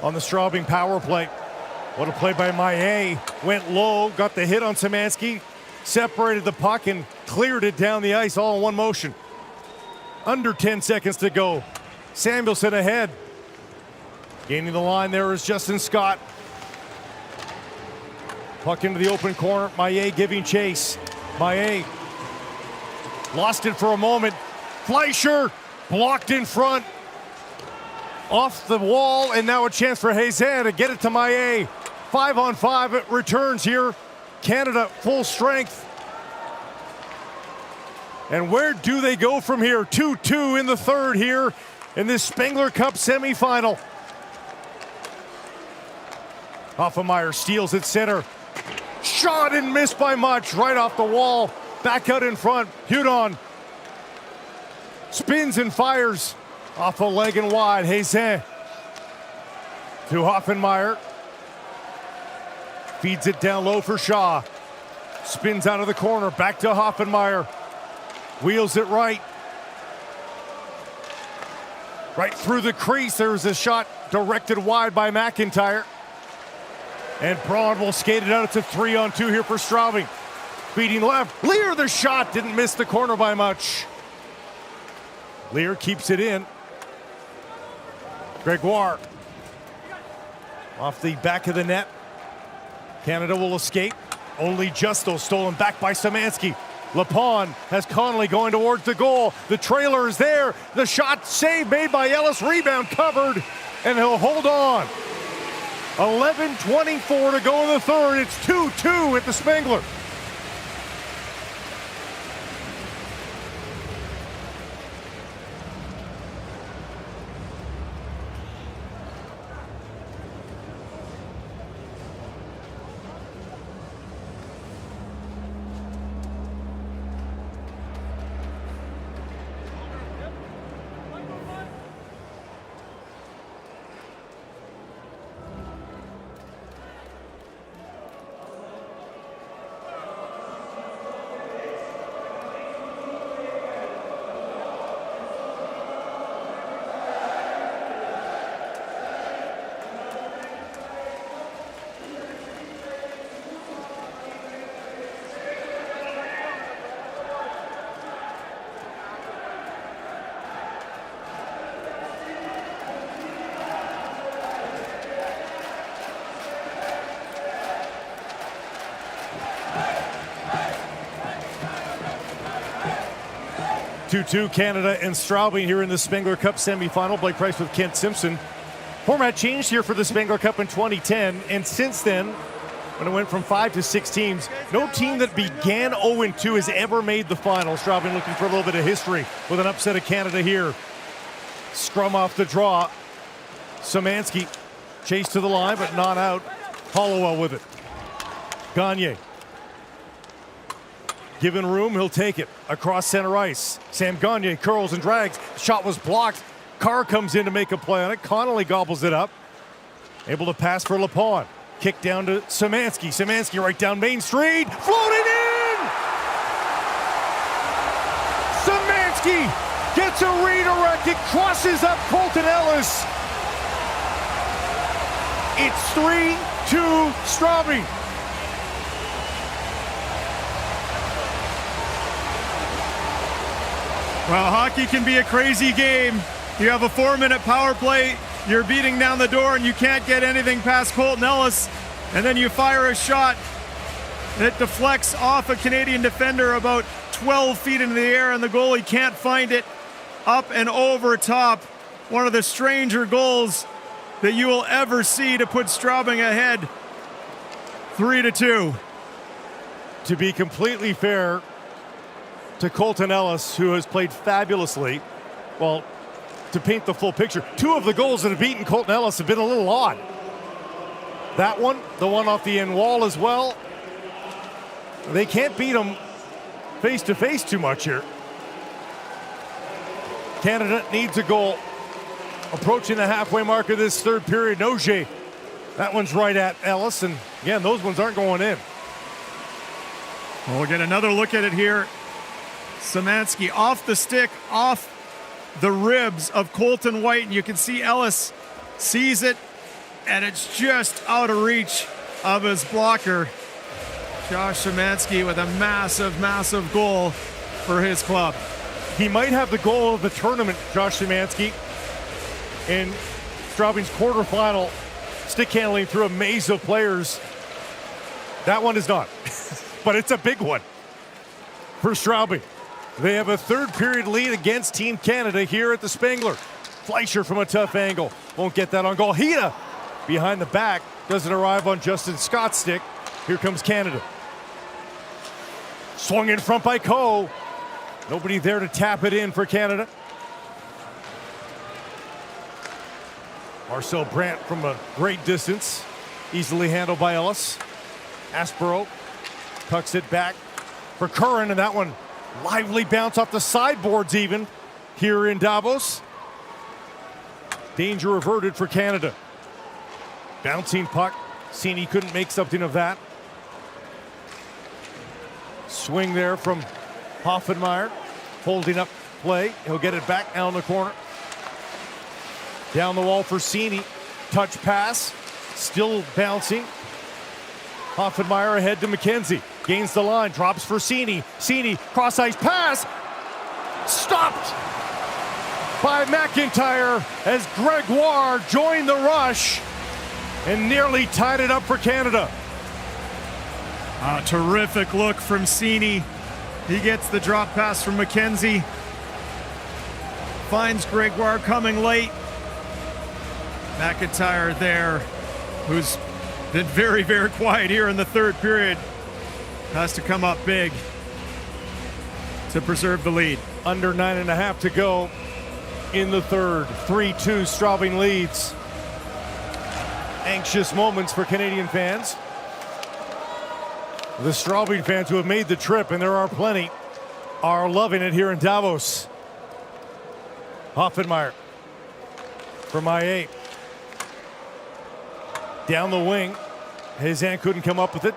on the Straubing power play. What a play by Maillet. Went low, got the hit on Szymanski, separated the puck and cleared it down the ice all in one motion. Under 10 seconds to go. Samuelson ahead. Gaining the line there is Justin Scott. Puck into the open corner. Maillet giving chase. Maillet lost it for a moment. Fleischer blocked in front. Off the wall, and now a chance for Hazan to get it to Maillet. 5-on-5, it returns here. Canada full strength. And where do they go from here? 2-2 in the third here in this Spengler Cup semifinal. Hoffenmeyer steals at center. Shot and missed by much, right off the wall. Back out in front, Hudon spins and fires off a leg and wide. Hazan to Hoffenmeyer. Feeds it down low for Shaw. Spins out of the corner, back to Hoffenmeyer. Wheels it right. Right through the crease, there's a shot directed wide by McIntyre. And Braun will skate it out. It's a 3-on-2 here for Straubing. Feeding left. Lear the shot, didn't miss the corner by much. Lear keeps it in. Gregoire off the back of the net. Canada will escape. Only Justo stolen back by Szymanski. Lepon has Connolly going towards the goal. The trailer is there. The shot save made by Ellis. Rebound covered, and he'll hold on. 11:24 to go in the third. It's 2-2 at the Spengler. Two Canada and Straubing here in the Spengler Cup semifinal. Blake Price with Kent Simpson. Format changed here for the Spengler Cup in 2010, and since then, when it went from 5 to 6 teams, no team that began 0-2 has ever made the final. Straubing looking for a little bit of history with an upset of Canada here. Scrum off the draw. Szymanski chased to the line, but not out. Hollowell with it. Gagne. Given room, he'll take it across center ice. Sam Gagne curls and drags. Shot was blocked. Carr comes in to make a play on it. Connolly gobbles it up. Able to pass for Lepon. Kick down to Szymanski. Szymanski right down Main Street. Floating in! Szymanski gets a redirect. It crosses up Colton Ellis. It's 3-2 Straubing. Well, hockey can be a crazy game. You have a 4-minute power play, you're beating down the door and you can't get anything past Colton Ellis, and then you fire a shot and it deflects off a Canadian defender about 12 feet into the air and the goalie can't find it. Up and over top. One of the stranger goals that you will ever see to put Straubing ahead 3-2. To be completely fair, to Colton Ellis, who has played fabulously. Well, to paint the full picture, 2 of the goals that have beaten Colton Ellis have been a little odd. That one, the one off the end wall as well. They can't beat him face to face too much here. Canada needs a goal. Approaching the halfway mark of this third period, Noje. That one's right at Ellis, and again, those ones aren't going in. Well, we'll get another look at it here. Szymanski off the stick, off the ribs of Colton White, and you can see Ellis sees it, and it's just out of reach of his blocker. Josh Szymanski with a massive, massive goal for his club. He might have the goal of the tournament, Josh Szymanski, in Straubing's quarterfinal, stick handling through a maze of players. That one is not, but it's a big one for Straubing. They have a third period lead against Team Canada here at the Spengler. Fleischer from a tough angle. Won't get that on goal. Hita behind the back. Doesn't arrive on Justin Scott's stick. Here comes Canada. Swung in front by Coe. Nobody there to tap it in for Canada. Marcel Brandt from a great distance. Easily handled by Ellis. Aspero tucks it back for Curran, and that one lively bounce off the sideboards even here in Davos. Danger averted for Canada. Bouncing puck. Cini couldn't make something of that. Swing there from Hoffenmeyer. Holding up play. He'll get it back down the corner. Down the wall for Cini. Touch pass. Still bouncing. Hoffenmeyer ahead to McKenzie. Gains the line. Drops for Cini. Cini, cross-ice pass. Stopped by McIntyre as Gregoire joined the rush and nearly tied it up for Canada. A terrific look from Cini. He gets the drop pass from McKenzie. Finds Gregoire coming late. McIntyre there, who's been very, very quiet here in the third period, has to come up big to preserve the lead. Under 9.5 to go in the third. 3-2 Straubing leads. Anxious moments for Canadian fans. The Straubing fans who have made the trip, and there are plenty, are loving it here in Davos. Hoffenmeyer from I8. Down the wing. Hazan couldn't come up with it,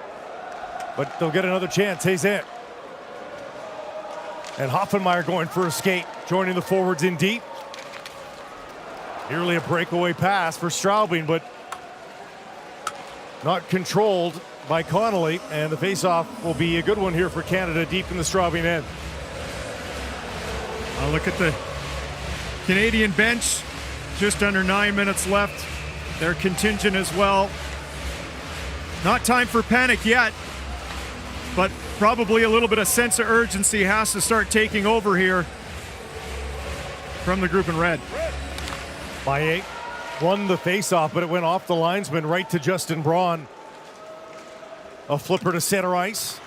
but they'll get another chance. Hazan. And Hoffenmeyer going for a skate, joining the forwards in deep. Nearly a breakaway pass for Straubing, but not controlled by Connolly, and the faceoff will be a good one here for Canada deep in the Straubing end. Look at the Canadian bench. Just under 9 minutes left. Their contingent as well. Not time for panic yet, but probably a little bit of sense of urgency has to start taking over here from the group in red. By 8, won the faceoff, but it went off the linesman right to Justin Braun. A flipper to center ice,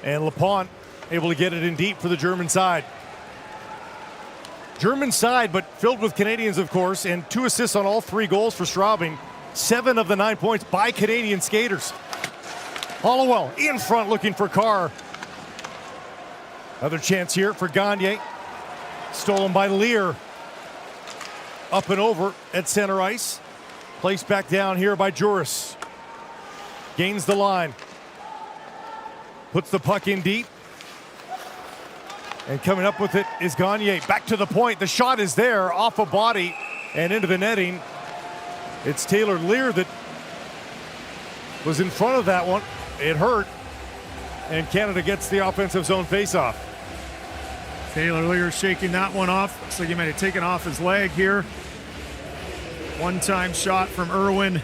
and LaPont able to get it in deep for the German side. German side, but filled with Canadians, of course, and 2 assists on all 3 goals for Straubing. 7 of the 9 points by Canadian skaters. Hollowell in front looking for Carr. Another chance here for Gagne. Stolen by Lear. Up and over at center ice. Placed back down here by Juris. Gains the line. Puts the puck in deep. And coming up with it is Gagne. Back to the point. The shot is there, off a body and into the netting. It's Taylor Lear that was in front of that one. It hurt. And Canada gets the offensive zone faceoff. Taylor Lear shaking that one off. Looks like he might have taken off his leg here. One-time shot from Irwin.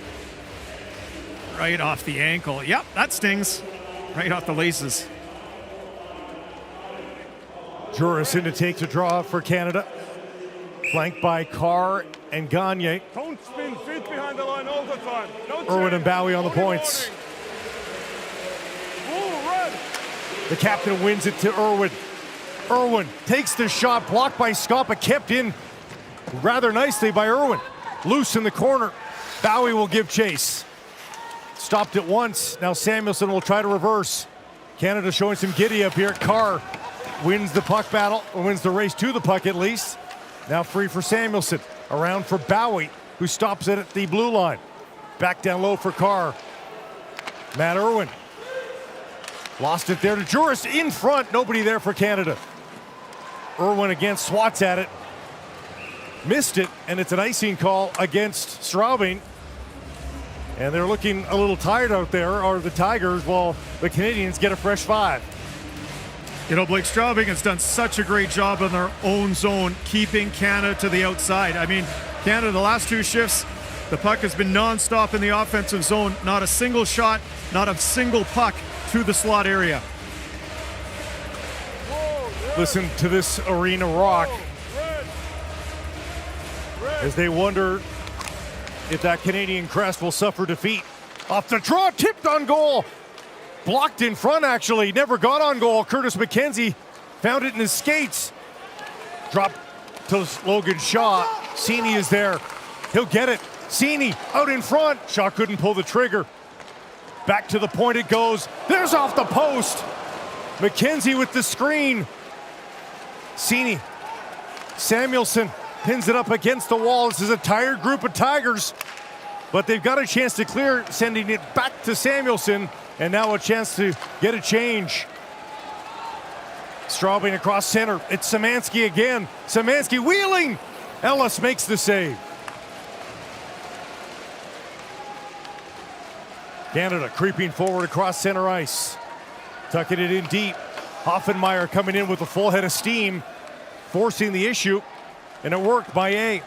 Right off the ankle. Yep, that stings. Right off the laces. Juris in to take the draw for Canada. Flanked by Carr and Gagne. Don't spin feet behind the line all the time. No Irwin and change. Bowie on the Only points. warning. Blue, red. The captain wins it to Irwin. Irwin takes the shot, blocked by Scott, but kept in rather nicely by Irwin. Loose in the corner. Bowie will give chase. Stopped it once. Now Samuelson will try to reverse. Canada showing some giddy up here. Carr wins the puck battle, or wins the race to the puck at least. Now free for Samuelson. Around for Bowie, who stops it at the blue line. Back down low for Carr. Matt Irwin. Lost it there to Juris in front. Nobody there for Canada. Irwin again swats at it. Missed it, and it's an icing call against Straubing. And they're looking a little tired out there, are the Tigers, while the Canadians get a fresh 5. You know, Blake, Straubing has done such a great job in their own zone, keeping Canada to the outside. I mean, Canada, the last 2 shifts, the puck has been nonstop in the offensive zone. Not a single shot, not a single puck to the slot area. Listen to this arena rock as they wonder if that Canadian crest will suffer defeat. Off the draw, tipped on goal. Blocked in front, actually. Never got on goal. Curtis McKenzie found it in his skates. Dropped to Logan Shaw. Sini is there. He'll get it. Sini out in front. Shaw couldn't pull the trigger. Back to the point it goes. There's off the post. McKenzie with the screen. Sini. Samuelson pins it up against the wall. This is a tired group of Tigers, but they've got a chance to clear, sending it back to Samuelson, and now a chance to get a change. Straubing across center. It's Szymanski again. Szymanski wheeling. Ellis makes the save. Canada creeping forward across center ice. Tucking it in deep. Hoffenmeyer coming in with a full head of steam, forcing the issue, and it worked by A.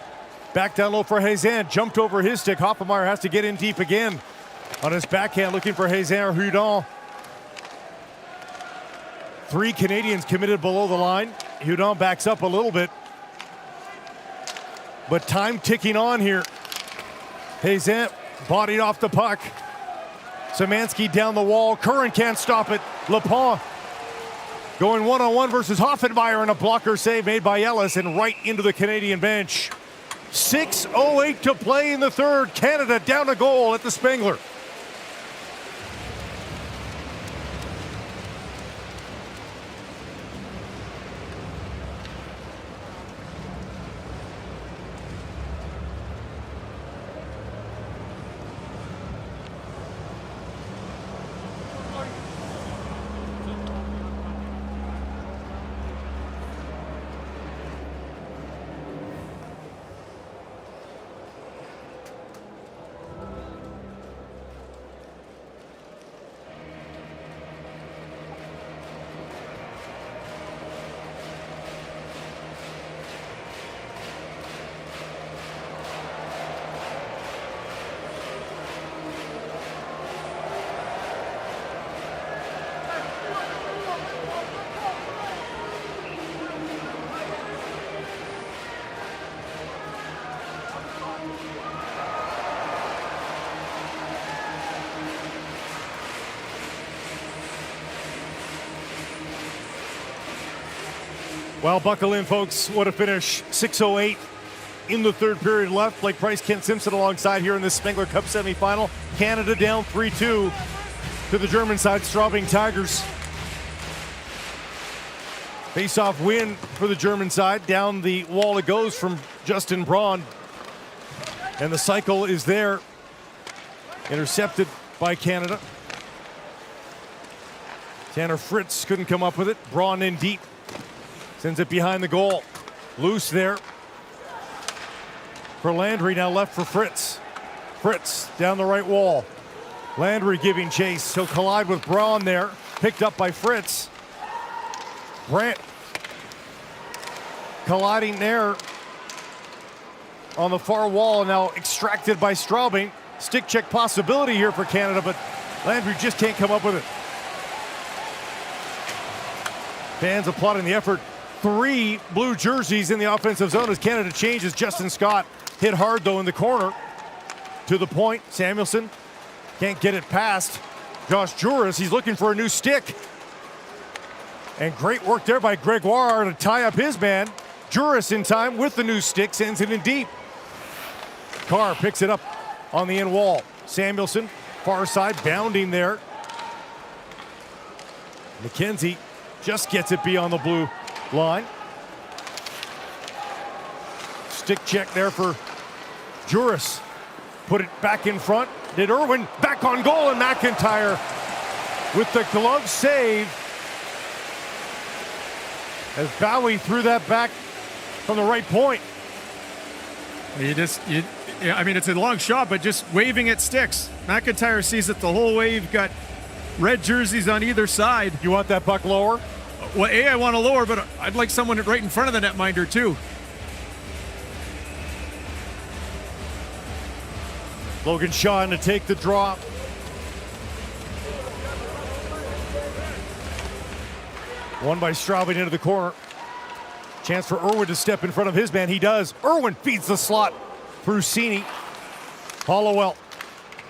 Back down low for Hazan. Jumped over his stick. Hoffenmeyer has to get in deep again. On his backhand, looking for Hazan or Hudon. 3 Canadians committed below the line. Hudon backs up a little bit. But time ticking on here. Hazan bodied off the puck. Szymanski down the wall. Curran can't stop it. Lepont going one-on-one versus Hoffenmeyer, and a blocker save made by Ellis and right into the Canadian bench. 6:08 to play in the third. Canada down a goal at the Spengler. Well, buckle in, folks. What a finish. 6:08 in the third period left. Blake Price, Ken Simpson alongside here in this Spengler Cup semifinal. Canada down 3-2 to the German side, Straubing Tigers. Face-off win for the German side. Down the wall it goes from Justin Braun. And the cycle is there. Intercepted by Canada. Tanner Fritz couldn't come up with it. Braun in deep. Sends it behind the goal. Loose there for Landry, now left for Fritz. Fritz down the right wall. Landry giving chase. He'll collide with Braun there. Picked up by Fritz. Brandt colliding there on the far wall, now extracted by Straubing. Stick check possibility here for Canada, but Landry just can't come up with it. Fans applauding the effort. 3 blue jerseys in the offensive zone as Canada changes. Justin Scott hit hard though in the corner. To the point, Samuelson can't get it past Josh Juris. He's looking for a new stick. And great work there by Gregoire to tie up his man. Juris in time with the new stick, sends it in deep. Carr picks it up on the end wall. Samuelson, far side, bounding there. McKenzie just gets it beyond the blue line. Stick check there for Juris. Put it back in front. Did Irwin back on goal, and McIntyre with the glove save as Bowie threw that back from the right point. I mean, it's a long shot, but just waving it sticks. McIntyre sees it the whole way. You've got red jerseys on either side. You want that puck lower? Well, I want to lower, but I'd like someone right in front of the netminder too. Logan Shaw to take the draw. One by Straubing into the corner. Chance for Irwin to step in front of his man. He does. Irwin feeds the slot through Cini. Hollowell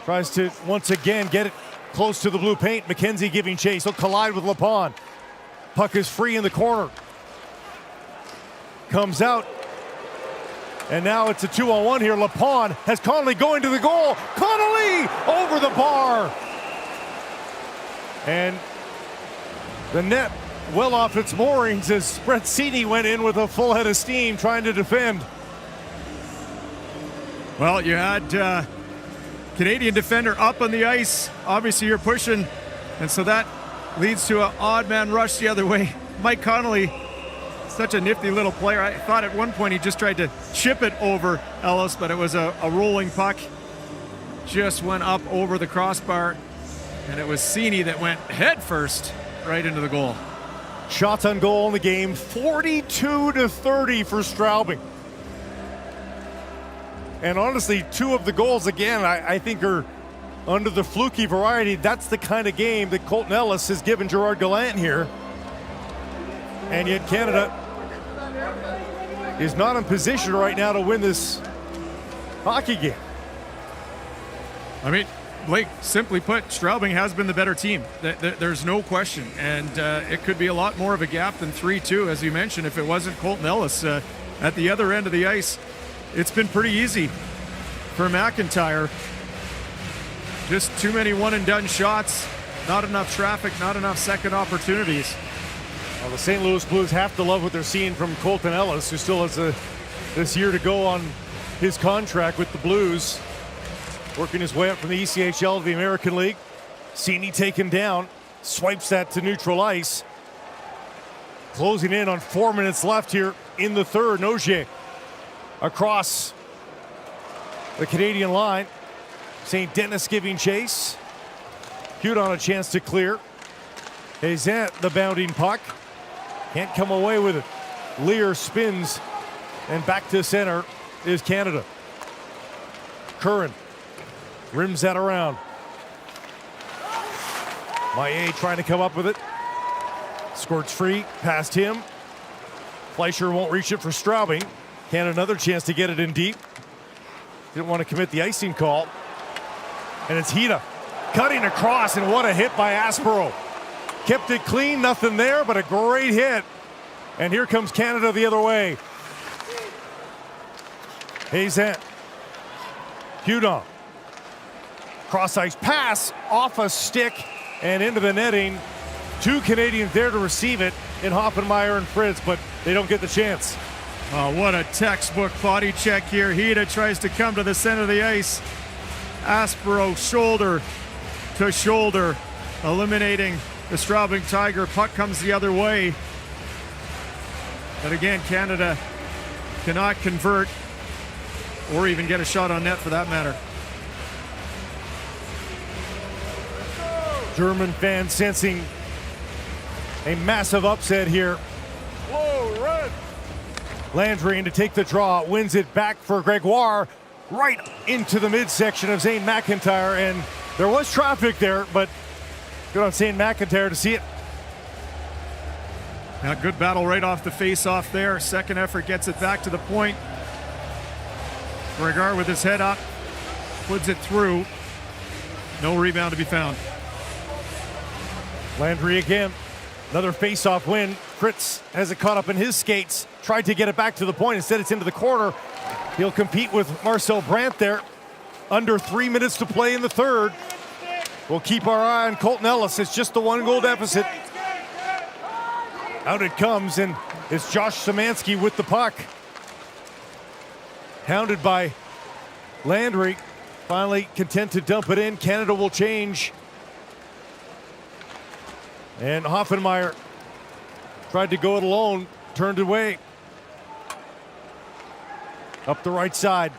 tries to once again get it close to the blue paint. McKenzie giving chase. He'll collide with LaPon. Puck is free in the corner. Comes out. And now it's a 2-on-1 here. LaPon has Connolly going to the goal. Connolly over the bar. And the net well off its moorings as Brett Cini went in with a full head of steam trying to defend. Well, you had Canadian defender up on the ice. Obviously, you're pushing, and so that leads to an odd man rush the other way. Mike Connolly, such a nifty little player. I thought at one point he just tried to chip it over Ellis, but it was a rolling puck. Just went up over the crossbar, and it was Cini that went head first right into the goal. Shots on goal in the game, 42-30 for Straubing. And honestly, two of the goals, again, I think are under the fluky variety. That's the kind of game that Colton Ellis has given Gerard Gallant here. And yet Canada is not in position right now to win this hockey game. I mean, Blake, simply put, Straubing has been the better team. There's no question. And it could be a lot more of a gap than 3-2, as you mentioned, if it wasn't Colton Ellis at the other end of the ice. It's been pretty easy for McIntyre. Just too many one-and-done shots, not enough traffic, not enough second opportunities. Well, the St. Louis Blues have to love what they're seeing from Colton Ellis, who still has this year to go on his contract with the Blues. Working his way up from the ECHL to the American League. Cini taken down, swipes that to neutral ice. Closing in on 4 minutes left here in the third. Nogier across the Canadian line. St. Denis giving chase. Hudon a chance to clear. Hazant the bounding puck. Can't come away with it. Lear spins and back to center is Canada. Curran rims that around. Maillet trying to come up with it. Squirts free past him. Fleischer won't reach it for Straubing. Canada another chance to get it in deep. Didn't want to commit the icing call. And it's Hida cutting across, and what a hit by Aspero. Kept it clean, nothing there, but a great hit. And here comes Canada the other way. Hazant. Hudon. Cross ice pass off a stick and into the netting. Two Canadians there to receive it in Hoffenmeyer and Fritz, but they don't get the chance. Oh, what a textbook body check here. Hida tries to come to the center of the ice. Aspero shoulder to shoulder, eliminating the Straubing Tiger. Puck comes the other way. But again, Canada cannot convert or even get a shot on net for that matter. German fans sensing a massive upset here. Whoa, red! Landry to take the draw, wins it back for Gregoire, right into the midsection of Zane McIntyre, and there was traffic there, but good on Zane McIntyre to see it. Now, good battle right off the face-off there. Second effort gets it back to the point. Gregoire with his head up, puts it through. No rebound to be found. Landry again. Another face-off win. Fritz has it caught up in his skates. Tried to get it back to the point. Instead, it's into the corner. He'll compete with Marcel Brandt there. Under 3 minutes to play in the third. We'll keep our eye on Colton Ellis. It's just the 1-goal deficit. Out it comes, and it's Josh Szymanski with the puck. Hounded by Landry. Finally content to dump it in. Canada will change. And Hoffenmeyer tried to go it alone, turned away. Up the right side.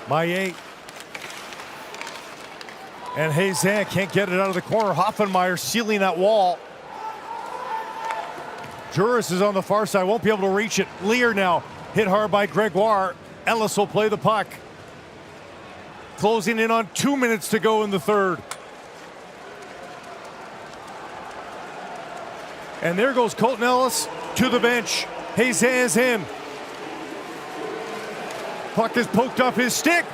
Maillet. And Hazan can't get it out of the corner. Hoffenmeyer sealing that wall. Juris is on the far side, won't be able to reach it. Lear now hit hard by Gregoire. Ellis will play the puck. Closing in on 2 minutes to go in the third. And there goes Colton Ellis to the bench. Hazan's in. Puck is poked off his stick.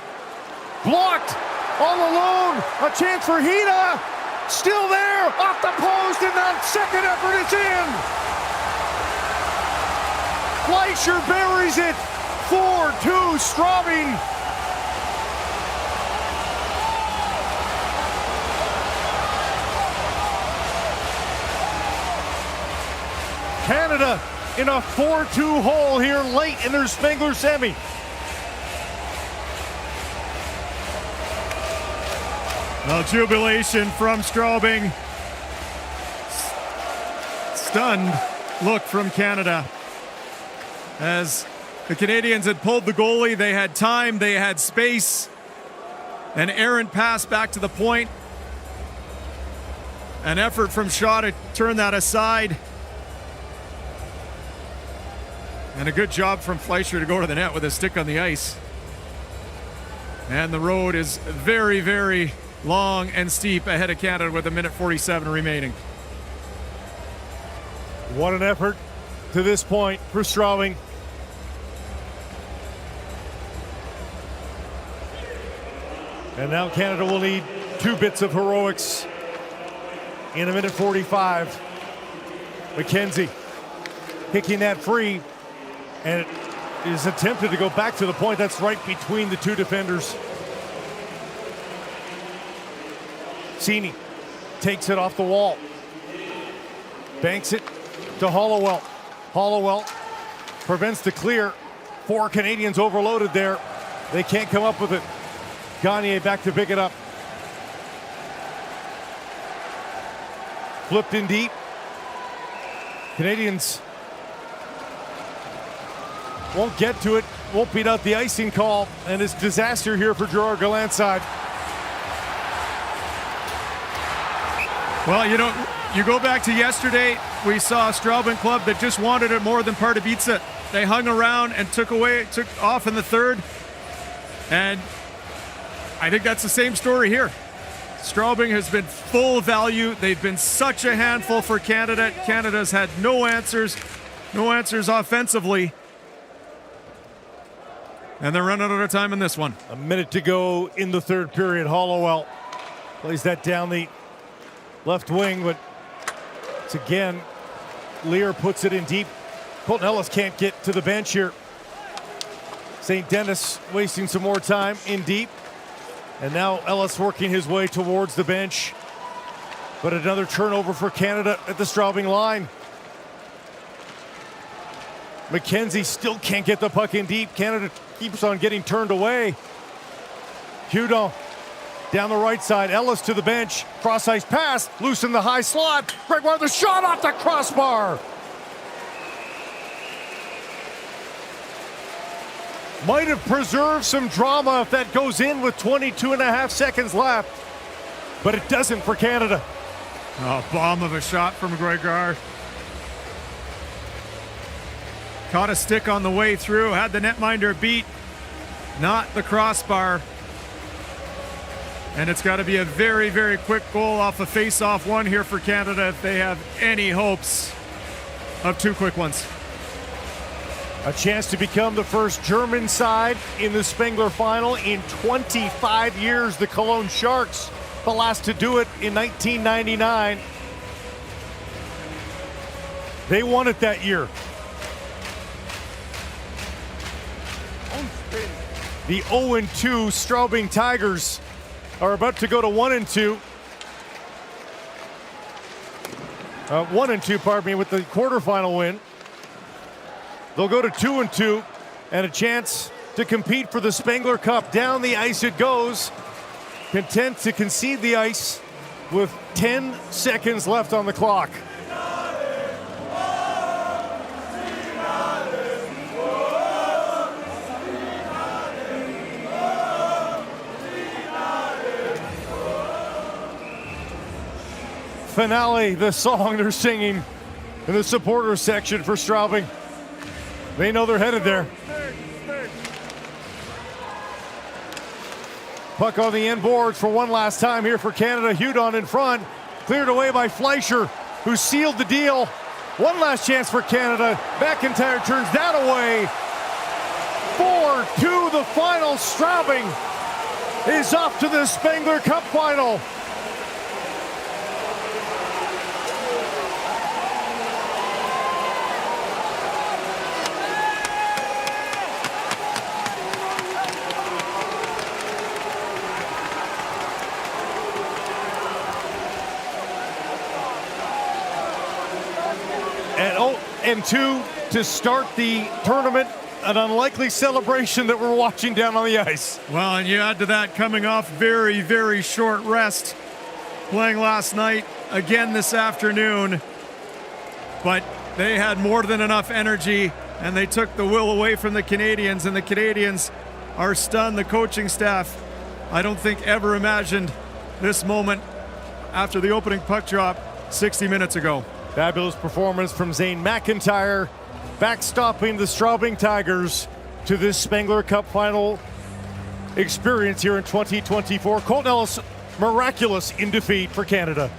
Blocked. All alone. A chance for Hida. Still there. Off the post, and that second effort is in. Fleischer buries it. 4-2 Straubing. Canada in a 4-2 hole here late in their Spengler semi. Well, jubilation from Straubing. Stunned look from Canada. As the Canadians had pulled the goalie, they had time, they had space. An errant pass back to the point. An effort from Shaw to turn that aside. And a good job from Fleischer to go to the net with a stick on the ice. And the road is very, very long and steep ahead of Canada with 1:47 remaining. What an effort to this point for Straubing. And now Canada will need 2 bits of heroics in 1:45. McKenzie kicking that free, and it is attempted to go back to the point. That's right between the 2 defenders. Cini takes it off the wall. Banks it to Hollowell. Hollowell prevents the clear. 4 Canadians overloaded there. They can't come up with it. Gagner back to pick it up. Flipped in deep. Canadians won't get to it, won't beat out the icing call, and it's disaster here for Gerard Gallant's side. Well, you know, you go back to yesterday, we saw a Straubing club that just wanted it more than Pardubice. They hung around and took off in the third. And I think that's the same story here. Straubing has been full value. They've been such a handful for Canada. Canada's had no answers offensively. And they're running out of time in this one. A minute to go in the third period. Hollowell plays that down the left wing, but it's again, Lear puts it in deep. Colton Ellis can't get to the bench here. St. Denis wasting some more time in deep. And now Ellis working his way towards the bench. But another turnover for Canada at the Straubing line. McKenzie still can't get the puck in deep. Canada keeps on getting turned away. Hudon down the right side. Ellis to the bench. Cross ice pass. Loose in the high slot. Gregoire the shot off the crossbar. Might have preserved some drama if that goes in with 22.5 seconds left. But it doesn't for Canada. Oh, bomb of a shot from Gregoire. Caught a stick on the way through. Had the netminder beat. Not the crossbar. And it's got to be a very, very quick goal off a face-off one here for Canada if they have any hopes of 2 quick ones. A chance to become the first German side in the Spengler final in 25 years. The Cologne Sharks the last to do it in 1999. They won it that year. The 0-2 Straubing Tigers are about to go to 1-2. 1-2, pardon me, with the quarterfinal win. They'll go to 2-2 and a chance to compete for the Spengler Cup. Down the ice it goes. Content to concede the ice with 10 seconds left on the clock. Finale, the song they're singing in the supporter section for Straubing. They know they're headed there. Puck on the end boards for one last time here for Canada. Hudon in front, cleared away by Fleischer, who sealed the deal. One last chance for Canada. McIntyre turns that away. 4-2 the final. Straubing is off to the Spengler Cup final. And 2 to start the tournament. An unlikely celebration that we're watching down on the ice. Well, and you add to that coming off very, very short rest, playing last night, again this afternoon. But they had more than enough energy, and they took the will away from the Canadians, and the Canadians are stunned. The coaching staff, I don't think ever imagined this moment after the opening puck drop 60 minutes ago. Fabulous performance from Zane McIntyre, backstopping the Straubing Tigers to this Spengler Cup final experience here in 2024. Colton Ellis, miraculous in defeat for Canada.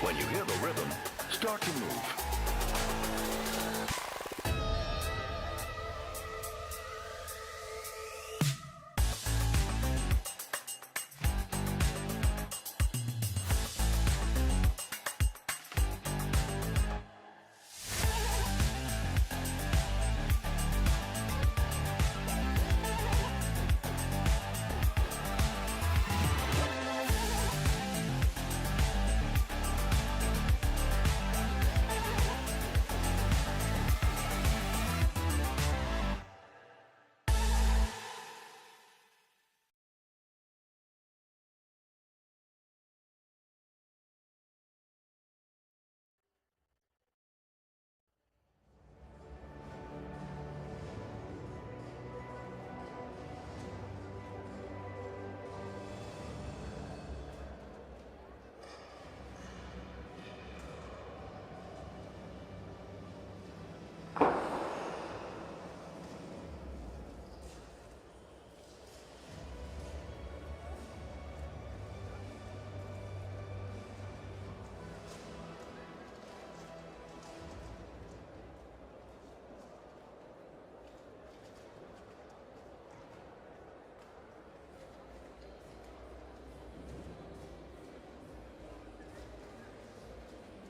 When you hear the rhythm, start to move.